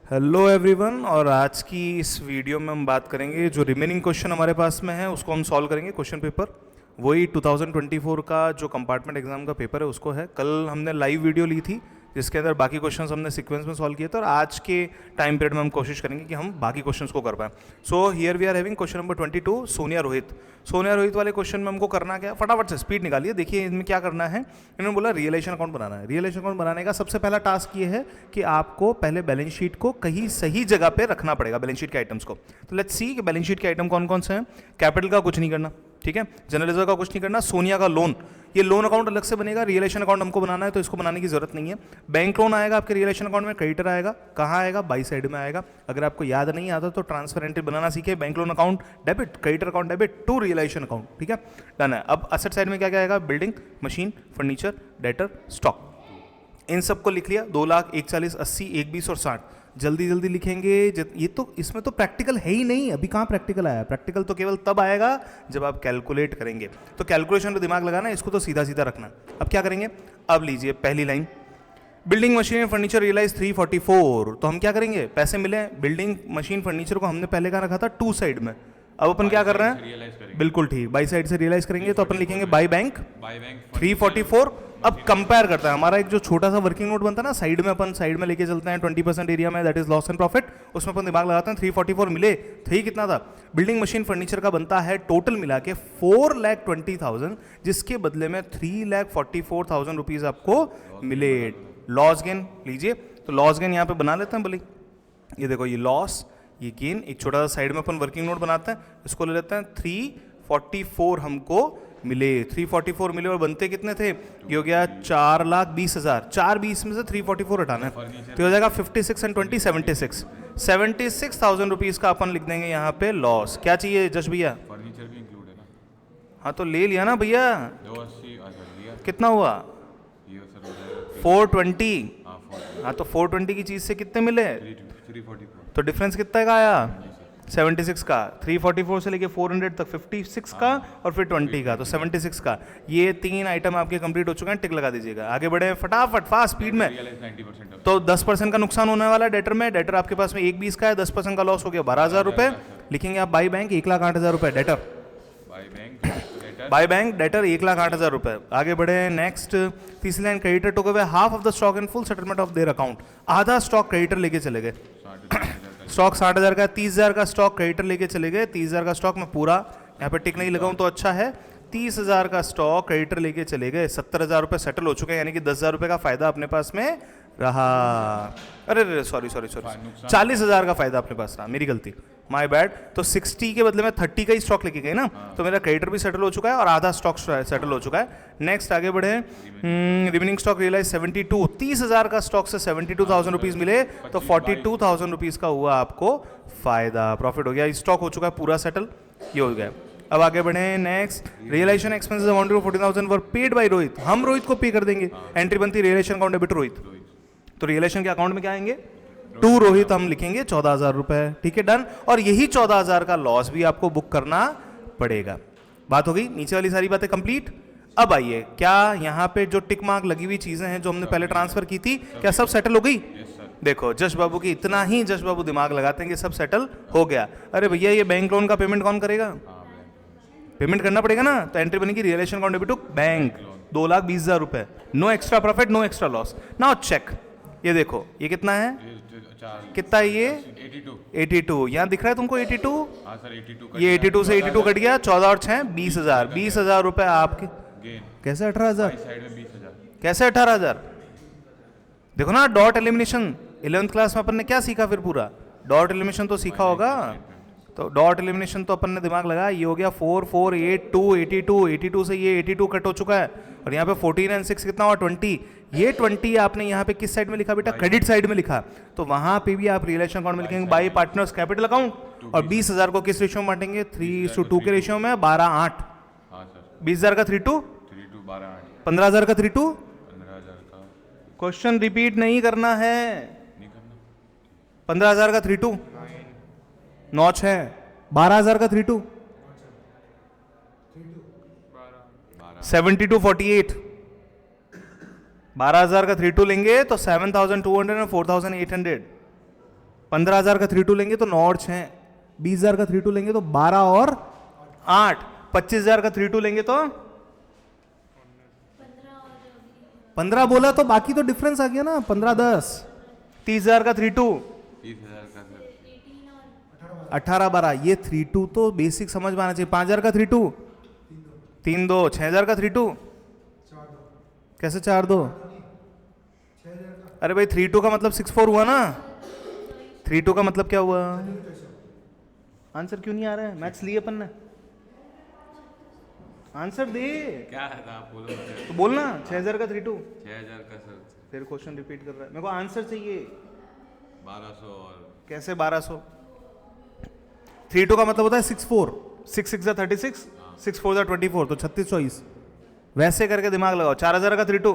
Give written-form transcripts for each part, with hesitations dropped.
Hello everyone. और आज की इस वीडियो में हम बात करेंगे जो रिमेनिंग क्वेश्चन हमारे पास में है उसको हम सॉल्व करेंगे। क्वेश्चन पेपर वही 2024 का जो कंपार्टमेंट एग्जाम का पेपर है उसको है। कल हमने लाइव वीडियो ली थी जिसके अंदर बाकी क्वेश्चंस हमने सीक्वेंस में सॉल्व किए थे और आज के टाइम पीरियड में हम कोशिश करेंगे कि हम बाकी क्वेश्चंस को कर पाएं। So here we are having question number 22 Sonia Rohit. Sonia Rohit वाले क्वेश्चन में हमको करना क्या, फटाफट से स्पीड निकालिए। देखिए इनमें क्या करना है। इन्होंने बोला रियलाइजेशन अकाउंट बनाना है। रियलाइजेशन अकाउंट बनाने का सबसे पहला टास्क ये है कि आपको पहले बैलेंस शीट को कहीं सही जगह पे रखना पड़ेगा, बैलेंस शीट के आइटम्स को। तो लेट्स सी कि बैलेंस शीट के आइटम कौन कौन से हैं। कैपिटल का कुछ नहीं करना, ठीक है। जनरलाइजर का कुछ नहीं करना। सोनिया का लोन, ये लोन अकाउंट अलग से बनेगा। रियलाइजेशन अकाउंट हमको बनाना है तो इसको बनाने की जरूरत नहीं है। बैंक लोन आएगा आपके रियलाइजेशन अकाउंट में, क्रेडिटर आएगा। कहाँ आएगा? बाई साइड में आएगा। अगर आपको याद नहीं आता तो ट्रांसफर एंट्री बनाना सीखे। Bank loan account debit, creditor account debit to realisation account, ठीक है, डन है। अब असेट साइड में क्या क्या आएगा? Building, machine, furniture, debtor, stock. इन सबको लिख लिया। 2 लाख, 1 40, 80, 1 20 और 60। जल्दी जल्दी लिखेंगे। ये तो इसमें तो प्रैक्टिकल है ही नहीं। अभी कहाँ प्रैक्टिकल आया? प्रैक्टिकल तो केवल तब आएगा जब आप कैलकुलेट करेंगे। तो कैलकुलेशन पे दिमाग लगाना, इसको तो सीधा सीधा रखना। अब क्या करेंगे? अब लीजिए पहली line, building machine furniture realise 344। तो हम क्या करेंगे? पैसे मिले। बिल्डिंग मशीन फर्नीचर को हमने पहले कहाँ रखा था? टू साइड में। अब अपन क्या कर रहे हैं? बिल्कुल ठीक, बाई साइड से रियलाइज करेंगे। तो अपन लिखेंगे बाई बैंक 344। अब कंपेयर करता है हमारा एक जो छोटा सा वर्किंग नोट बनता है ना, साइड में अपन साइड में लेके चलते हैं 20% एरिया में, that is loss and profit. उसमें अपन दिमाग लगाते हैं। 344 मिले थे, कितना था? बिल्डिंग मशीन फर्नीचर का बनता है टोटल मिला के 4,20,000, जिसके बदले में 3,44,000 रुपीज आपको मिले। लॉस गेन लीजिए। तो लॉस गेन यहाँ पे बना लेते हैं बोली। ये देखो, ये लॉस, ये गेन, एक छोटा सा साइड में अपन वर्किंग नोट बनाते हैं। इसको ले लेते हैं। 344 हमको मिले। 344 मिले और बनते कितने थे? ये हो गया 4,20,000। 420 में से 344 हटाना है तो हो जाएगा 56 एंड 20 76,000 रुपीज़ का अपन लिख देंगे यहाँ पे लॉस। क्या चाहिए जश भैया? फर्नीचर भी इंक्लूड है ना? हाँ तो ले लिया ना भैया। 280 लिया। कितना हुआ? ये सर हो जाएगा 420। हाँ 420। हाँ तो 420 की चीज़ से कितने मिले? 344। तो डिफरेंस कितना का आया? 76 का। 344 से लेके 400 तक 56 का और फिर 20 का, तो 76 का। ये 3 आइटम आपके कंप्लीट हो चुके हैं। टिक लगा दीजिएगा। आगे बढ़े फटाफट, फास्ट स्पीड में। तो 10% का नुकसान होने वाला है डेटर में। डेटर आपके पास में 1,20 का है, 10% का लॉस हो गया 12,000 रुपये। लिखेंगे आप बाई बैंक 1,08,000 रुपये डेटर। बाई बैंक डेटर 1,08,000 रुपये। आगे बढ़े नेक्स्ट, तीसरी line, creditor took away half of the stock in full settlement of their account. आधा स्टॉक क्रेडिटर लेके चले गए। स्टॉक 60,000 का, 30,000 का स्टॉक क्रेडिटर लेके चले गए। 30,000 का स्टॉक में पूरा यहाँ पे टिक नहीं लगाऊं तो अच्छा है। 30,000 का स्टॉक क्रेडिटर लेके चले गए। 70,000 रुपये सेटल हो चुके हैं, यानी कि 10,000 रुपये का फायदा अपने पास में रहा। अरे सॉरी 40,000 का फायदा अपने पास रहा, मेरी गलती, माय बैड। तो 60 के बदले में 30 का ही स्टॉक लेके गए ना, तो मेरा क्रेडिटर भी सेटल हो चुका है और आधा स्टॉक सेटल हो चुका है। नेक्स्ट आगे बढ़े, रिमेनिंग स्टॉक रियलाइज 72। 30,000 का स्टॉक से 72,000 रुपीज मिले तो 42,000 रुपीज का हुआ आपको फायदा, प्रॉफिट हो गया। स्टॉक हो चुका है पूरा सेटल, ये हो गया। अब आगे बढ़े next, realisation expenses amounted to 14,000 were paid by Rohit. हम रोहित को पे कर देंगे। एंट्री बनती है रियलाइजेशन अकाउंट डेबिट रोहित। तो रियलाइजेशन के अकाउंट में क्या आएंगे? टू रोहित हम लिखेंगे 14,000 रुपए, ठीक है, डन। और यही 14,000 का लॉस भी आपको बुक करना पड़ेगा। बात हो गई, नीचे वाली सारी बातें कंप्लीट। अब आइए, क्या यहाँ पे जो टिक मार्क लगी हुई चीजें हैं जो हमने पहले ट्रांसफर की थी, क्या सब सेटल हो गई? देखो जश बाबू की इतना ही जश बाबू दिमाग लगाते हैं कि सब सेटल हो गया। अरे भैया ये बैंक लोन का पेमेंट कौन करेगा? पेमेंट करना पड़ेगा ना। तो एंट्री बनेगी realisation account debit to bank 2,20,000 रुपए। No extra profit, no extra loss. Now check, ये देखो ये कितना है? कितना है ये? 82। यहाँ दिख रहा है तुमको 82? हाँ सर 82। ये 82 से 82 कट गया। 14 और 6 20,000। 20,000 रुपए आपके कैसे? 18,000 कैसे? 18,000। देखो ना डॉट एलिमिनेशन, 11th क्लास में अपन ने क्या सीखा? फिर पूरा डॉट एलिमिनेशन तो सीखा होगा। तो डॉट एलिमिनेशन तो अपन ने दिमाग लगाया। ये हो गया 4 4 8 2 82। 82 से ये 82 कट हो चुका है और यहाँ पे 14 एंड 6 कितना हुआ? 20। ये 20 आपने यहाँ पे किस साइड में लिखा बेटा? क्रेडिट साइड में लिखा। तो वहां पे भी आप रियलाइजेशन अकाउंट में लिखेंगे बाई पार्टनर्स कैपिटल अकाउंट। और 20,000 को किस रेशियो में बांटेंगे? 3:2 के रेशियो में। 12:8। 20,000 का 3:2, 15,000 का 3:2। क्वेश्चन रिपीट नहीं करना है। 15,000 का 3:2 नॉच है। 12,000 का 3:2 7248। 12,000 का 3:2 लेंगे तो 7,200 और 4,800। 15,000 का 3-2 लेंगे तो 9 और 6, 20,000 का 3-2 लेंगे तो 12 और 8, 25,000 का 3-2 लेंगे तो 15 बोला तो बाकी तो डिफरेंस आ गया ना, 15-10, 30,000 का 3-2, 30,000 का सर 18-12, ये 3-2 तो बेसिक समझ में आना चाहिए। 5,000 का 3-2, 3-2, 6,000 का 3-2, कैसे 4-2? अरे भाई 3-2 का मतलब 6-4 हुआ ना, 3-2 का मतलब क्या हुआ? आंसर क्यों नहीं आ रहा है? मैथ्स लिए अपन ने, आंसर दे क्या है था आप बोलो सर। तो बोलना। 6,000 का 3-2, 6,000 का सर फिर क्वेश्चन रिपीट कर रहा है, मेरे को आंसर चाहिए। 1200 और कैसे 1200? 3-2 का मतलब होता है 6-4, 6-6 जा 36, 6-4 जा 24, तो 36-24, वैसे करके दिमाग लगाओ। 4,000 का 3-2,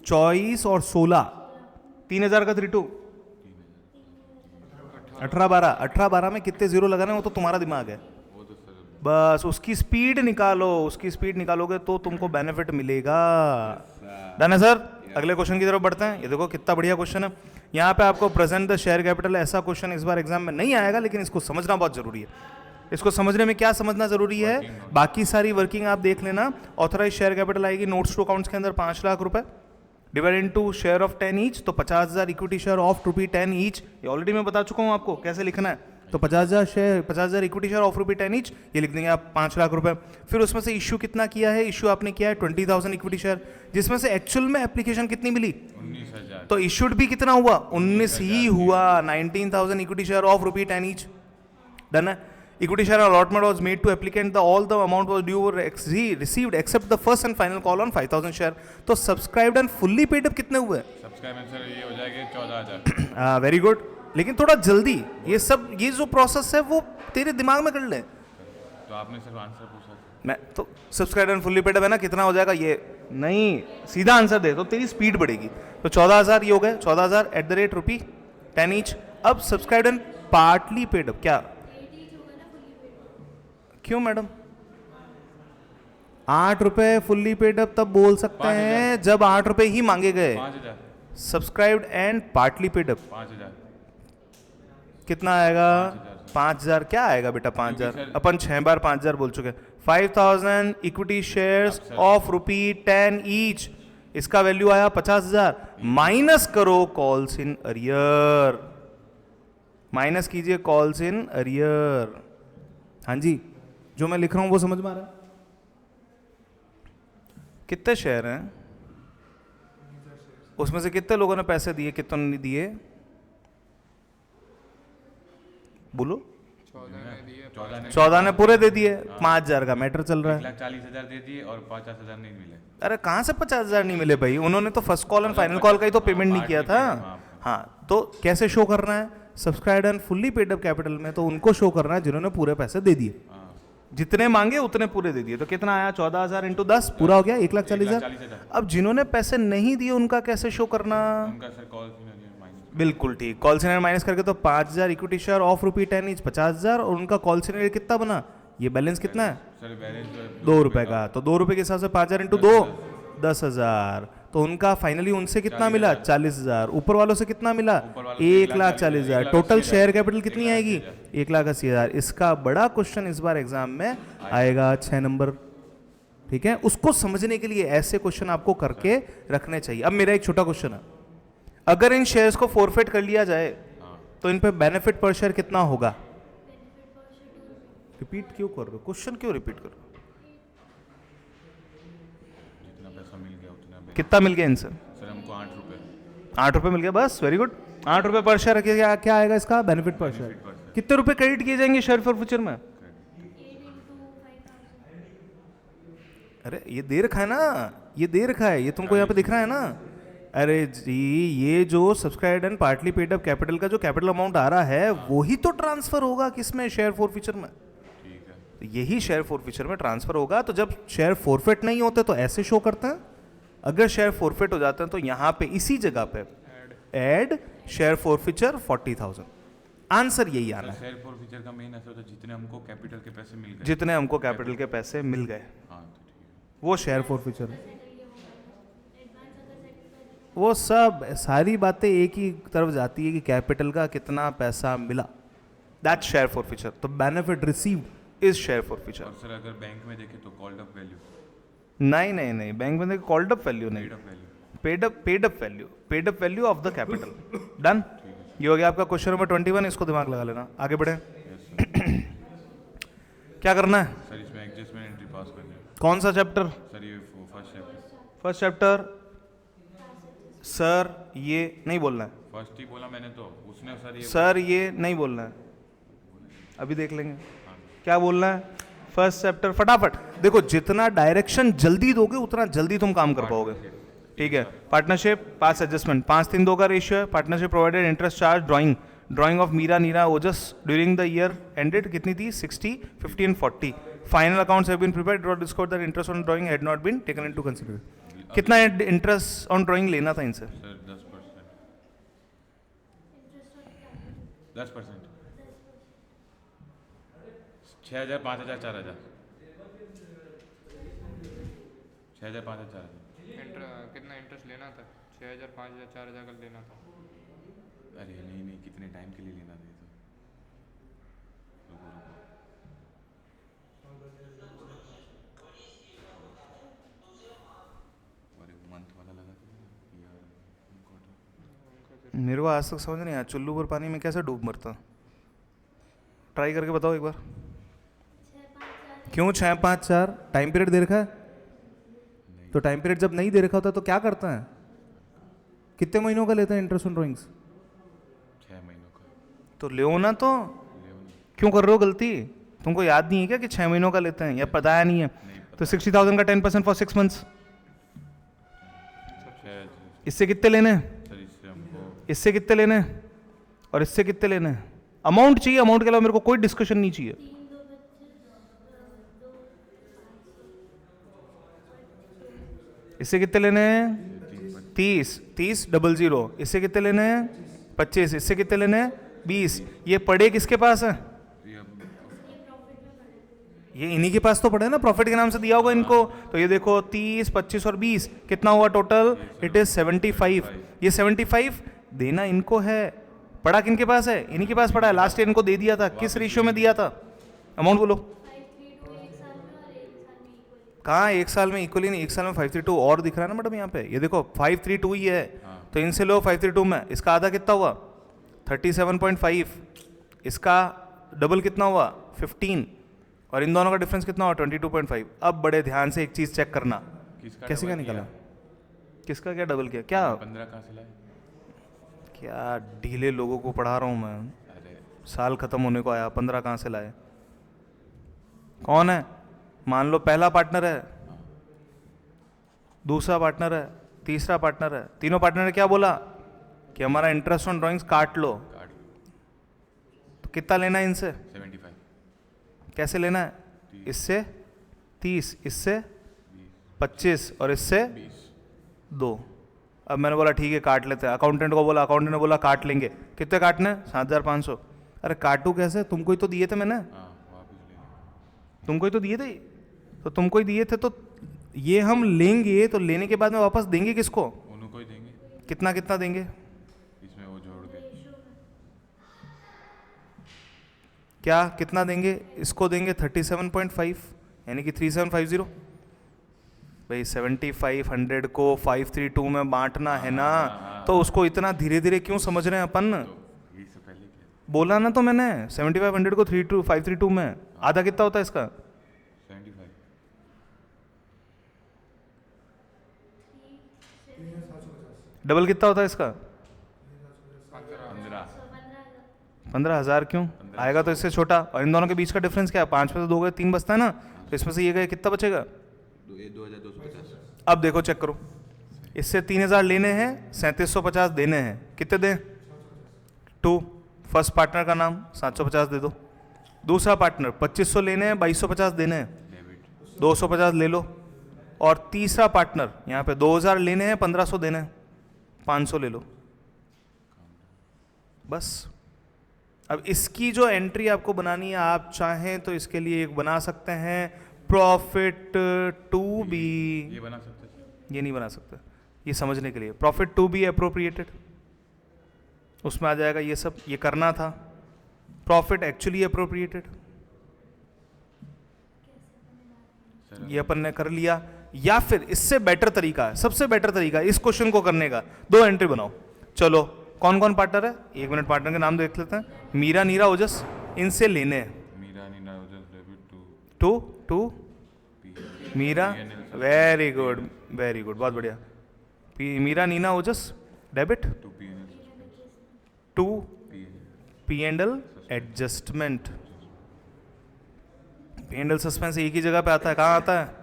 24 और 16, 3,000 का 3-2, 18-12, 18-12 में कितने जीरो लगाने वो तो तुम्हारा दिमाग है। वो तो सर बस उसकी स्पीड निकालो, उसकी स्पीड निकालोगे तो तुमको बेनिफिट मिलेगा। डन है सर? अगले क्वेश्चन की तरफ बढ़ते हैं। ये देखो कितना बढ़िया क्वेश्चन है। यहाँ पे आपको प्रेजेंट द शेयर कैपिटल, ऐसा क्वेश्चन इस बार एग्जाम में नहीं आएगा, लेकिन इसको समझना बहुत जरूरी है। इसको समझने में क्या समझना जरूरी है? बाकी सारी वर्किंग आप देख लेना। ऑथराइज शेयर कैपिटल आएगी नोट्स टू अकाउंट्स के अंदर 5 लाख रुपए, divide into share of 10 each, तो 50,000 इक्विटी शेयर ऑफ ₹10 ईच। ये ऑलरेडी मैं बता चुका हूँ आपको कैसे लिखना है। तो 50,000 share, 50,000 equity share of ₹10 each, ये लिख देंगे आप 5 लाख रुपए। फिर उसमें से इश्यू कितना किया है? इश्यू आपने किया है 20,000 इक्विटी शेयर, जिसमें से एक्चुअल में एप्लीकेशन कितनी मिली? 19,000 तो इश्यूड भी कितना हुआ? 19 ही हुआ। 19,000 equity share of ₹10 each. Done है। Equity share allotment was made to applicant. All the amount was due or received except the first and final call on 5,000 share. तो subscribed and fully paid up कितने हुए? Subscriber sir ये हो जाएगा 14,000। Very good, लेकिन थोड़ा जल्दी। ये जो प्रोसेस है वो तेरे दिमाग में कर ले। तो आपने सिर्फ आंसर पूछा था। मैं तो सब्सक्राइब एंड फुल्ली पेड है ना, कितना हो जाएगा ये? नहीं, सीधा आंसर दे तो तेरी स्पीड बढ़ेगी। तो 14,000 ये हो गए, 14,000 एट द रेट ₹10 ईच। अब subscribe and partly paid up क्या? क्यों मैडम? 8 रुपए फुल्ली पेड अप तब बोल सकते हैं जब 8 रुपए ही मांगे गए। 5,000 subscribed and partly paid up 5,000 कितना आएगा? 5,000 क्या आएगा बेटा? 5,000 अपन 6 बार 5,000 बोल चुके। 5,000 इक्विटी शेयर्स ऑफ ₹10 ईच, इसका वैल्यू आया 50,000। माइनस करो कॉल्स इन अरियर, माइनस कीजिए कॉल्स इन अरियर। हाँ जी, जो मैं लिख रहा हूं वो समझ में आ रहा है? कितने शेयर हैं उसमें से कितने लोगों ने पैसे दिए, कितने नहीं दिए? बोलो। 14 ने पूरे दे दिए। 5,000 का मैटर चल रहा है। 1,40,000 दे दिए और 50,000 नहीं मिले। अरे कहाँ से 50,000 नहीं मिले भाई? उन्होंने तो first call and final call का ही तो पेमेंट नहीं किया था। हाँ, तो कैसे शो करना है? Subscribed and fully paid up capital में तो उनको शो करना है जिन्होंने पूरे पैसे दे दिए, जितने मांगे उतने पूरे दे दिए। तो कितना आया? 14,000 इंटू 10 पूरा हो गया 1,40,000। अब जिन्होंने पैसे नहीं दिए उनका कैसे शो करना? उनका सर कॉल माइनस। बिल्कुल ठीक, कॉल सीनियर माइनस करके तो 5,000 इक्विटी शेयर ऑफ ₹10 ईच 50,000, और उनका कॉल सीनियर कितना बना? ये बैलेंस कितना है? सर बैलेंस ₹2 का। तो ₹2 के हिसाब से 5,000 इंटू 2 10,000। तो उनका फाइनली उनसे कितना मिला? 40,000। ऊपर वालों से कितना मिला? 1,40,000। टोटल शेयर कैपिटल कितनी आएगी? 1,80,000। इसका बड़ा क्वेश्चन इस बार एग्जाम में आएगा 6 नंबर। ठीक है, उसको समझने के लिए ऐसे क्वेश्चन आपको करके रखने चाहिए। अब मेरा एक छोटा क्वेश्चन है, अगर इन शेयर्स को फोरफिट कर लिया जाए तो इन पे बेनिफिट पर शेयर कितना होगा? रिपीट क्यों कर रहे हो? क्वेश्चन क्यों रिपीट कर रहे हो? जितना पैसा मिल गया उतना। कितना मिल गया इनसे? सर हमको 8 रुपए। 8 रुपए मिल गया, बस वेरी गुड। 8 रुपए पर शेयर रखिए, क्या आएगा इसका? बेनिफिट पर शेयर। कितने रुपए क्रेडिट किए जाएंगे शेयर फॉर फ्यूचर में? अरे ये दे रखा है ना, ये दे रखा है, ये तुमको यहाँ पे दिख रहा है ना। अरे जी, ये जो subscribed and partly paid up capital का जो कैपिटल अमाउंट आ रहा है वही तो ट्रांसफर होगा किसमें? शेयर फॉर फ्यूचर में। तो यही शेयर फॉर फ्यूचर में ट्रांसफर होगा। तो जब शेयर फॉरफिट नहीं होते तो ऐसे शो करते हैं, अगर शेयर फॉरफिट हो जाते हैं तो यहाँ पे इसी जगह पे add share for future 40,000। Answer यही आना है। शेयर फॉर फ्यूचर का मेन ऐसा होता है जितने हमको कैपिटल के पैसे मिल गए। जितने हमको कैपिटल के पैसे मिल गए हाँ तो ठीक है। वो शेयर फॉर फ्यूचर है। वो सब सारी बातें एक ही तरफ जाती है कि कैपिटल का कितना पैसा मिला, दैट शेयर फॉरफीचर। तो benefit received is share forfeiture. और सर अगर बैंक में देखें तो कॉल्ड अप वैल्यू, नहीं नहीं नहीं, बैंक में कॉल्ड अप वैल्यू नहीं, paid up value. Paid up value of the capital. Done. ये हो गया आपका क्वेश्चन नंबर 21, इसको दिमाग लगा लेना। आगे बढ़े। क्या करना है सर इसमें एडजस्टमेंट एंट्री पास करनी है। कौन सा चैप्टर? सर ये first chapter. First chapter. Sir ये नहीं बोलना है, फर्स्ट ही बोला मैंने तो, उसने सर ये सर ये नहीं बोलना है, अभी देख लेंगे क्या बोलना है। फर्स्ट चैप्टर फटाफट देखो, जितना डायरेक्शन जल्दी दोगे उतना जल्दी तुम काम कर पाओगे। ठीक है। पार्टनरशिप, पास एडजस्टमेंट, 5-3-2 का रेशियो है। Partnership provided interest charge drawing of Meera Neera Ojas during the year ended कितनी थी? 60, 50 and 40। Final accounts have been prepared, it discover that interest on drawing had not been taken into consideration. कितना interest on drawing लेना था इनसे? Sir 10%। 10%। 6,000, 5,000, 4,000। 6,000, 5,000, 4,000। कितना interest लेना था? 6,000, 5,000, 4,000 का लेना था। अरे नहीं नहीं, कितने टाइम के लिए लेना था ये तो? रुको रुको। अरे मंथ वाला लगा था यार, मेरे को आज तक समझ नहीं आया चुल्लू पर पानी में कैसे डूब मरता। ट्राई करके बताओ एक बार। क्यों 6-5-4? टाइम पीरियड दे रखा है? तो टाइम पीरियड जब नहीं दे रखा होता तो क्या करता है? कितने महीनों का लेते हैं इंटरेस्ट ऑन ड्राइंग्स? 6 महीनों का। तो ले ना, तो ले नहीं। क्यों कर रहे हो गलती? तुमको याद नहीं है क्या कि 6 महीनों का लेते हैं, या पता है नहीं है? तो 60,000 का 10% फॉर 6 मंथ्स। इससे कितने लेने हैं? सर इससे हमको इससे कितने लेने हैं और इससे कितने लेने हैं? अमाउंट चाहिए, अमाउंट के अलावा मेरे को कोई डिस्कशन नहीं चाहिए। इससे कितने लेने हैं? 30 00। इससे कितने लेने हैं? 25। इससे कितने लेने हैं? 20। ये पड़े किसके पास है? ये इन्हीं के पास तो पड़े ना, प्रॉफिट के नाम से दिया होगा इनको। तो ये देखो 30, 25 और 20 कितना हुआ टोटल? It is 75। ये 75 देना इनको है, पड़ा किनके पास है? इन्हीं के पास पड़ा है। लास्ट ईयर इनको दे दिया था, किस रेशियो में दिया था? अमाउंट बोलो। कहाँ एक साल में इक्वली नहीं, एक साल में 532 और दिख रहा है ना मैडम यहाँ पे। ये देखो 532 ही है, तो इनसे लो 532 में। इसका आधा कितना हुआ? 37.5। इसका डबल कितना हुआ? 15। और इन दोनों का डिफरेंस कितना हुआ? 22.5। अब बड़े ध्यान से एक चीज चेक करना, कैसे क्या निकला? किसका क्या डबल किया? क्या 15 कहाँ से लाए? क्या ढीले लोगों को पढ़ा रहा हूँ मैं। अरे साल खत्म होने को आया, 15 कहाँ से लाए? कौन है? मान लो पहला पार्टनर है, दूसरा पार्टनर है, तीसरा पार्टनर है। तीनों पार्टनर ने क्या बोला कि हमारा इंटरेस्ट ऑन ड्राइंग्स काट लो। कार्ड तो कितना लेना है इनसे? 75। कैसे लेना है? इससे 30, इससे 25 और इससे 2। अब मैंने बोला ठीक है काट लेते हैं। अकाउंटेंट को बोला, अकाउंटेंट ने बोला काट लेंगे। कितने काटने हैं? 7,500। अरे काटू कैसे? तुमको ही तो दिए थे मैंने, हाँ वापस ले लेंगे। तुमको ही तो दिए थे। तो तुमको ही दिए थे, तो ये हम लेंगे, तो लेने के बाद में वापस देंगे किसको? उनको ही देंगे। कितना कितना देंगे? इसमें वो जोड़ के क्या कितना देंगे? इसको देंगे 37.5, यानी कि 3750। भाई 7500 को 532 में बांटना है ना, तो उसको इतना धीरे धीरे क्यों समझ रहे हैं अपन? तो ये से पहले क्या? बोला ना तो मैंने, 7500 को 532 में आधा कितना होता है इसका? 75। डबल कितना होता है इसका? 15। 15,000 क्यों आएगा? तो इससे छोटा। और इन दोनों के बीच का डिफरेंस क्या है? 5 में से 2 गए, 3 बचता है ना, तो इसमें से ये गए, कितना बचेगा? 2,250। अब देखो चेक करो, इससे 3,000 लेने हैं, 3750 देने हैं। कितने दें? 2। फर्स्ट पार्टनर का नाम 750 दे दो। दूसरा पार्टनर 2500 लेने हैं, 2250 देने हैं, डेबिट। 250 ले लो। और तीसरा पार्टनर यहाँ पे 2000 लेने हैं, 1500 देने हैं, 500 ले लो। बस। अब इसकी जो एंट्री आपको बनानी है, आप चाहें तो इसके लिए एक बना सकते हैं, प्रॉफिट टू बी। ये बना सकते हैं? ये नहीं बना सकते, ये समझने के लिए। प्रॉफिट टू बी अप्रोप्रिएटेड, उसमें आ जाएगा ये सब, ये करना था। प्रॉफिट एक्चुअली अप्रोप्रिएटेड, सर ये अपन ने कर लिया। या फिर इससे बेटर तरीका है, सबसे बेटर तरीका है इस क्वेश्चन को करने का, 2 एंट्री बनाओ। चलो कौन कौन पार्टनर है, 1 मिनट पार्टनर के नाम देख लेते हैं। मीरा, नीरा, ओजस, इनसे लेने हैं। Meera Neena Ojas debit to Meera, very good very good, बहुत बढ़िया। Meera, Neena, Ojas debit, to PNL to PNL P and L adjustment. P and L suspense एक ही जगह पे आता है, कहाँ आता है?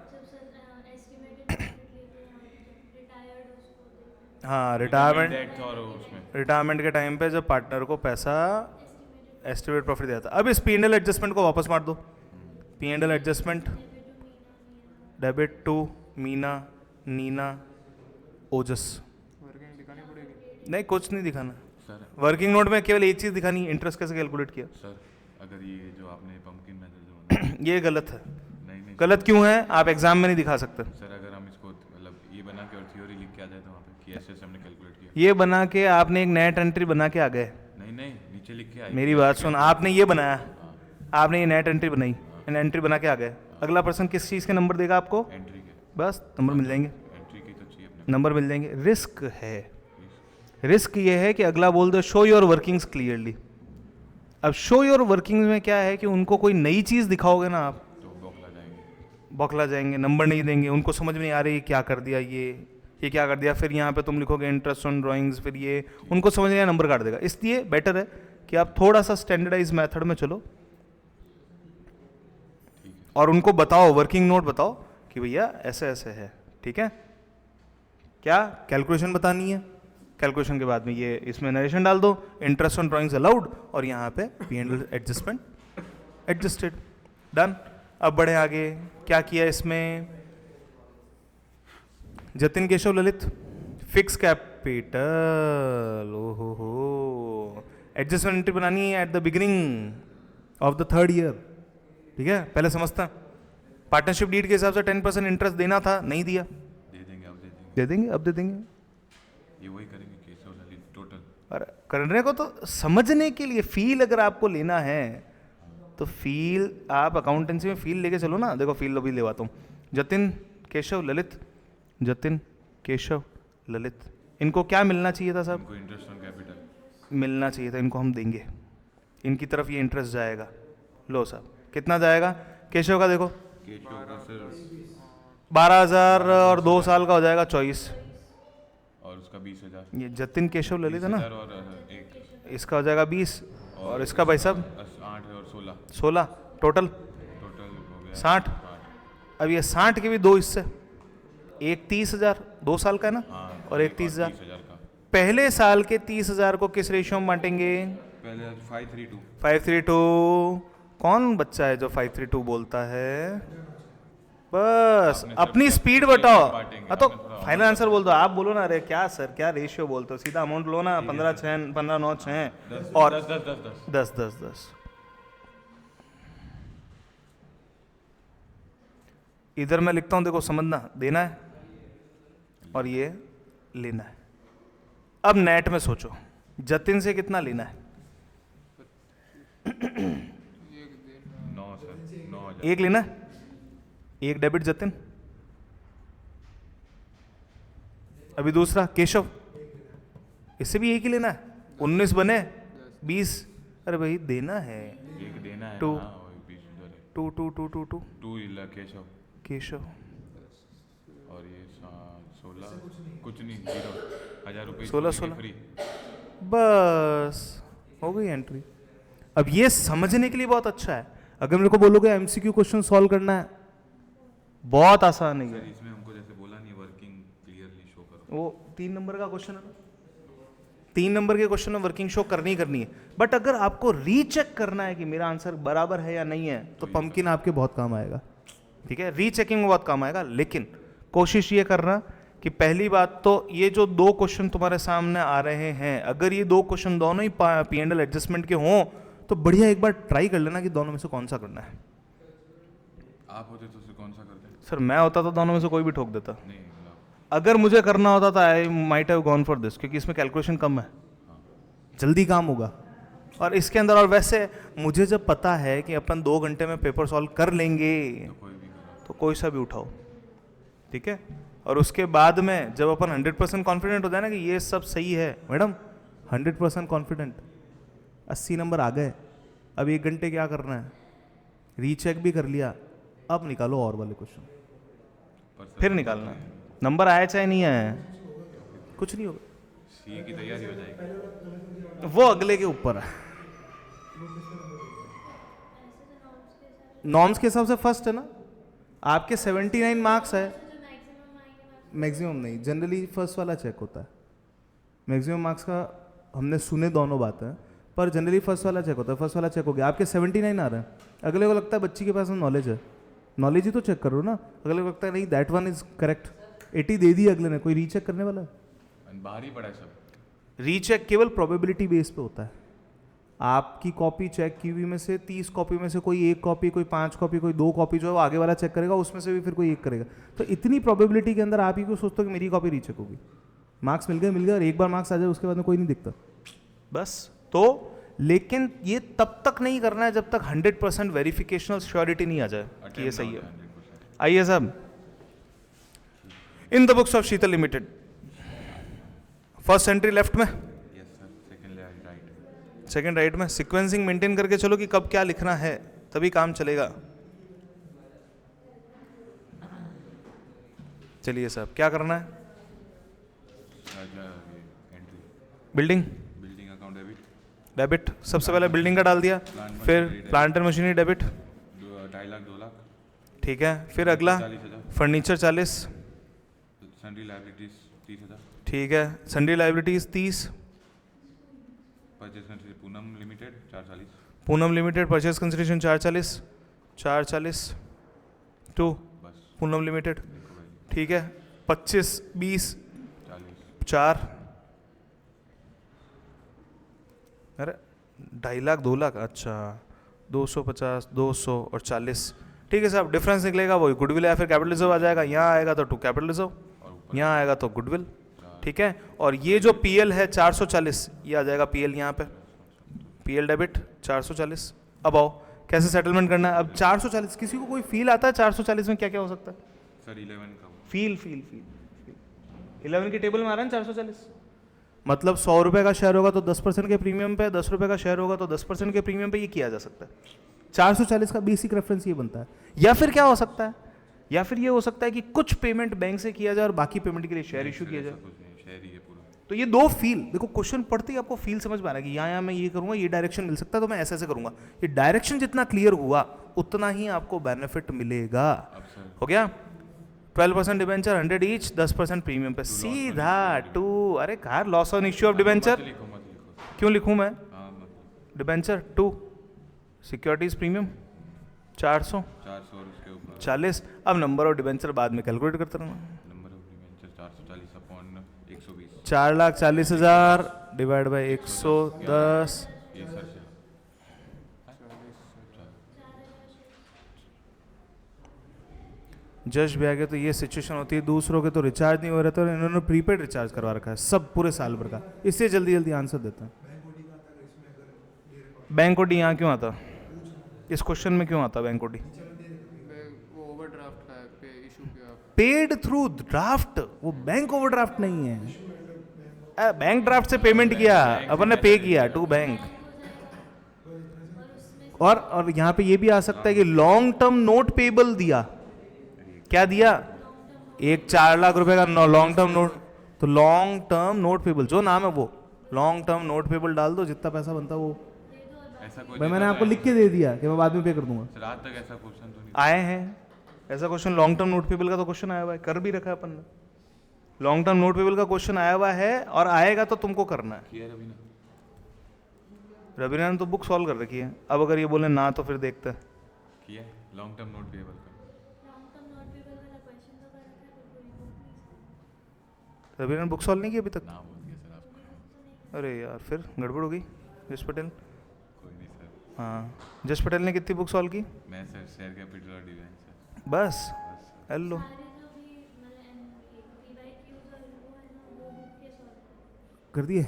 हाँ, रिटायरमेंट, डेट और उसमें रिटायरमेंट के टाइम पे जब पार्टनर को पैसा एस्टिमेट प्रॉफिट दिया था। अब इस पी एंड एल एडजस्टमेंट को वापस मार दो। P and L adjustment debit to Meena, Neena, Ojas. Working दिखानी पड़ेगी। नहीं, कुछ नहीं दिखाना। सर वर्किंग नोट में केवल एक चीज़ दिखानी, इंटरेस्ट कैसे कैलकुलेट किया। सर अगर ये जो आपने पंपकिन मेथड जो ये गलत है। नहीं गलत क्यों है? आप एग्जाम में नहीं दिखा सकते। सर अगर हम इसको मतलब ये बना के और थ्योरी लिख के आ जाए तो वहाँ पे कि ऐसे ऐसे हमने कैलकुलेट किया। ये बना के आपने एक नेट एंट्री बना के आ गए। नहीं नहीं नीचे लिख के आए। मेरी बात सुन, आपने ये बनाया, आपने ये नेट एंट्री बनाई, एंट्री बना के आ गए। अगला पर्सन किस चीज़ के नंबर देगा आपको? एंट्री के, बस नंबर मिल जाएंगे, एंट्री की तो चाहिए अपने नंबर मिल जाएंगे। रिस्क है, रिस्क ये है कि अगला बोल दो शो योर वर्किंग्स क्लियरली। अब शो योर वर्किंग्स में क्या है कि उनको कोई नई चीज़ दिखाओगे ना आप, तो बौखला जाएंगे। बौखला जाएंगे, नंबर नहीं देंगे, उनको समझ में नहीं आ रही क्या कर दिया, ये क्या कर दिया। फिर यहाँ पे तुम लिखोगे इंटरेस्ट ऑन ड्राइंग्स, फिर ये उनको समझ नहीं आया, नंबर काट देगा। इसलिए बेटर है कि आप थोड़ा सा स्टैंडर्डाइज मेथड में चलो और उनको बताओ, वर्किंग नोट बताओ कि भैया ऐसे ऐसे है, ठीक है। क्या कैलकुलेशन बतानी है, कैलकुलेशन के बाद में ये इसमें नरेशन डाल दो, इंटरेस्ट ऑन ड्राइंग्स अलाउड, और यहाँ पे P and L adjustment adjusted, done. अब बढ़े आगे, क्या किया इसमें? जतिन, केशव, ललित, फिक्स कैपिटल, ओहो हो, एडजस्टमेंट एंट्री बनानी है at the beginning of the 3rd year, ठीक है। पहले समझता, पार्टनरशिप डीड के हिसाब से 10% इंटरेस्ट देना था, नहीं दिया, दे देंगे अब दे देंगे, दे देंगे, अब दे देंगे। ये वही करेंगे केशव ललित टोटल। और करने को तो समझने के लिए फील अगर आपको लेना है तो फील आप अकाउंटेंसी में फील लेके चलो ना। देखो फील अभी लेवाता हूँ। जतिन, केशव, ललित, जतिन, केशव, ललित, इनको क्या मिलना चाहिए था साहब? इनको इंटरेस्ट ऑन कैपिटल मिलना चाहिए था, इनको हम देंगे, इनकी तरफ ये इंटरेस्ट जाएगा। लो साहब, कितना जाएगा? केशव का देखो केशव का सर 12,000 और 2 साल का हो जाएगा 24। और उसका 20,000, ये जतिन, केशव, ललित है ना, 20,000 और एक इसका हो जाएगा 20 और इसका भाई साहब 8 और 16 16, टोटल टोटल हो गया 60। अब ये 60 के भी 2 हिस्से, एक 30,000 2 साल का है ना, हाँ, और एक 30,000। 30,000 का। पहले साल के 30,000 को किस रेशियो में बांटेंगे? पहले 532 532। कौन बच्चा है जो 532 बोलता है? बस आपने अपनी सब स्पीड कैलकुलेट बताओ। बांटेंगे, हाँ तो आपने थोड़ा फाइनल आंसर बोल दो, आप बोलो ना। अरे क्या सर, क्या रेशियो बोलते हो? सीधा अमाउंट लो ना, 15 6 15 9 6 और 10 10 10 10 10 10 10। इधर मैं लिखता हूं, देखो समझना, देना है और ये लेना है। अब नेट में सोचो, जतिन से कितना लेना है? 9 सर 9,000 एक लेना है, एक डेबिट जतिन। अभी दूसरा केशव, इससे भी एक ही लेना है। 19 बने 20। अरे भाई देना है, एक देना है। टू। हाँ वही 20 उधर है। 2 2 2 2 2 2 इला केशव केशव। और ये 16 कुछ नहीं 0 1,000 रुपये 16 फ्री। बस हो गई एंट्री। अब ये समझने के लिए बहुत अच्छा है। अगर मेरे को बोलोगे एमसीक्यू क्वेश्चन सॉल्व करना है, बहुत आसान है सर ये। इसमें हमको जैसे बोला नहीं वर्किंग क्लियरली शो करो। वो 3 नंबर का क्वेश्चन है ना, 3 नंबर के क्वेश्चन में वर्किंग शो करनी ही करनी है। बट अगर आपको रीचेक करना है कि मेरा आंसर बराबर है या नहीं है, तो पंपकिन आपके बहुत काम आएगा, ठीक है। रीचेकिंग में बहुत काम आएगा। लेकिन कोशिश ये करना कि पहली बात तो ये जो 2 क्वेश्चन तुम्हारे सामने आ रहे हैं, अगर ये 2 क्वेश्चन दोनों ही पी एंड एल एडजस्टमेंट के हों तो बढ़िया एक बार ट्राई कर लेना कि दोनों में से कौन सा करना है। आप होते तो उसे कौन सा करते? सर मैं होता तो दोनों में से कोई भी ठोक देता। नहीं मतलब अगर मुझे करना होता तो I might have gone for this, क्योंकि इसमें कैलकुलेशन कम है, जल्दी काम होगा। और इसके अंदर, और वैसे मुझे जब पता है कि अपन 2 घंटे में पेपर सॉल्व कर लेंगे तो कोई सा भी उठाओ, ठीक है। और उसके बाद में जब अपन 100% कॉन्फिडेंट हो जाए ना कि ये सब सही है, मैडम 100% कॉन्फिडेंट, 80 नंबर आ गए, अब 1 घंटे क्या करना है, रीचेक भी कर लिया, अब निकालो और वाले क्वेश्चन, फिर निकालना है, नंबर आया चाहे नहीं आया, कुछ नहीं होगा, सीए की तैयारी हो जाएगी। वो अगले के ऊपर है। नॉर्म्स के हिसाब से फर्स्ट है ना, आपके 79 मार्क्स है, मैक्सिमम नहीं, जनरली फर्स्ट वाला चेक होता है। मैक्सिमम मार्क्स का हमने सुने दोनों बातें, पर जनरली फर्स्ट वाला चेक होता है। फर्स्ट वाला चेक हो गया, आपके 79 आ रहे हैं, अगले को लगता है बच्ची के पास नॉलेज है, नॉलेज ही तो चेक करो ना, अगले को लगता है नहीं दैट वन इज करेक्ट, 80 दे दी अगले ने, कोई रीचेक करने वाला है? बाहर ही पड़ा है सब। रीचेक केवल प्रोबेबिलिटी बेस पे होता है। आपकी कॉपी चेक की हुई में से 30 कॉपी में से कोई 1 कॉपी, कोई 5 कॉपी, कोई 2 कॉपी जो है वो आगे वाला चेक करेगा, उसमें से भी फिर कोई 1 करेगा। तो इतनी प्रोबेबिलिटी के अंदर आप ही को सोचते हो कि मेरी कॉपी रीचेक होगी, मार्क्स मिल गए, और एक बार मार्क्स आ जाए उसके बाद में कोई नहीं दिखता बस। तो लेकिन ये तब तक नहीं करना है जब तक 100% वेरिफिकेशनल श्योरिटी नहीं आ जाए कि ये सही है। आइए साहब, in the books of Sheetal limited, first entry left में, सेकंड राइट में, सीक्वेंसिंग मेंटेन करके चलो कि कब क्या लिखना है, तभी काम चलेगा। चलिए साहब, क्या करना है? बिल्डिंग अकाउंट डेबिट, सबसे पहले बिल्डिंग का डाल दिया, फिर plant and machinery debit, 2.5 lakh 2 lakh, ठीक है। फिर अगला 40,000, फर्नीचर 40, सन्ड्री लाइबिलिटीज 30,000, ठीक है। Sundry liabilities 30, purchase consideration Poonam limited 440, Poonam limited purchase consideration 440, 440 to बस पूनम लिमिटेड, देखो भाई, ठीक है। 25 20 40, 4, अरे 2.5 लाख 2 लाख, अच्छा 250 200 और 40, ठीक है साहब। डिफरेंस निकलेगा वही गुडविल या फिर कैपिटल रिजर्व आ जाएगा, यहाँ आएगा तो टू कैपिटल रिजर्व, और ऊपर यहाँ आएगा तो गुडविल, ठीक है। और ये जो पीएल है 440, ये आ जाएगा पीएल यहाँ पे, पीएल डेबिट 440। अब आओ कैसे सेटलमेंट करना है। अब 440 किसी को कोई फील आता है 440 में क्या क्या हो सकता है? सर 11 का फील 11 के टेबल में आ रहा है 440, मतलब 100 रुपये का शेयर होगा तो 10% के प्रीमियम पे, 10 रुपये का शेयर होगा तो 10% के प्रीमियम पे ये किया जा सकता है। 440 का बेसिक रेफरेंस ये बनता है। या फिर क्या हो सकता है, या फिर ये हो सकता है कि कुछ पेमेंट बैंक से किया जाए और बाकी पेमेंट के लिए शेयर इशू किया जाए। शेयर ही है पूरा। तो ये 2 फील, देखो क्वेश्चन पढ़ते ही आपको फील समझ में आ रहा है कि यहाँ मैं ये करूँगा, ये डायरेक्शन मिल सकता है तो मैं ऐसे ऐसे करूँगा। ये डायरेक्शन जितना क्लियर हुआ उतना ही आपको बेनिफिट मिलेगा। हो गया। 12% डिबेंचर 100 ईच, 10% प्रीमियम पे, सीधा टू। अरे car loss on issue of debenture मत लिखो। क्यों लिखूँ मैं? हाँ मत। डिबेंचर 2, सिक्योरिटीज प्रीमियम 400 400 और उसके ऊपर 40। अब नंबर ऑफ डिबेंचर बाद में कैलकुलेट करते रहना। Number of debenture 440 upon 120, 4,40,000 divide by 110। ये सर से जज भी आ गया तो ये सिचुएशन होती है। दूसरों के तो रिचार्ज नहीं हो रहे थे और इन्होंने प्रीपेड रिचार्ज करवा रखा है सब पूरे साल भर का, इससे जल्दी जल्दी आंसर देते हैं। बैंक ओडी यहाँ क्यों आता? इस क्वेश्चन में क्यों आता बैंक ओडी? वो ओवरड्राफ्ट का है, पे इशू किया। पेड थ्रू ड्राफ्ट, वो बैंक ओवरड्राफ्ट नहीं है। बैंक ड्राफ्ट से पेमेंट किया अपन ने, पे किया टू बैंक। और यहाँ पे ये भी आ सकता है कि लॉन्ग टर्म नोट पेबल दिया। क्या दिया? एक 4 लाख रुपए का लॉन्ग टर्म नोट, तो लॉन्ग टर्म नोट पेबल जो नाम है वो लॉन्ग टर्म नोट पेबल डाल दो, जितना पैसा बनता है वो। ऐसा कोई भाई मैंने आपको लिख के दे दिया कि मैं बाद में पे कर दूंगा। सर आज तक ऐसा क्वेश्चन तो नहीं आए हैं ऐसा question, long term note payable का तो क्वेश्चन आया हुआ है, कर भी रखा है अपन ने। लॉन्ग टर्म नोट पेबल का क्वेश्चन आया हुआ है और आएगा तो तुमको करना है। किया है रवि ने? रवीना ने तो बुक सॉल्व कर रखी है। अब अगर ये बोले ना तो फिर देखते हैं। किया है लॉन्ग टर्म नोट पेबल का। रवीना ने बुक सॉल्व नहीं की अभी तक? ना बोल दिया सर आपको। अरे यार फिर गड़बड़ हो गई। जस पटेल, कोई नहीं सर। हाँ जस पटेल ने कितनी बुक सॉल्व की? मैं सर शेयर कैपिटल और डिवेंचर बस हेलो। कर दिए?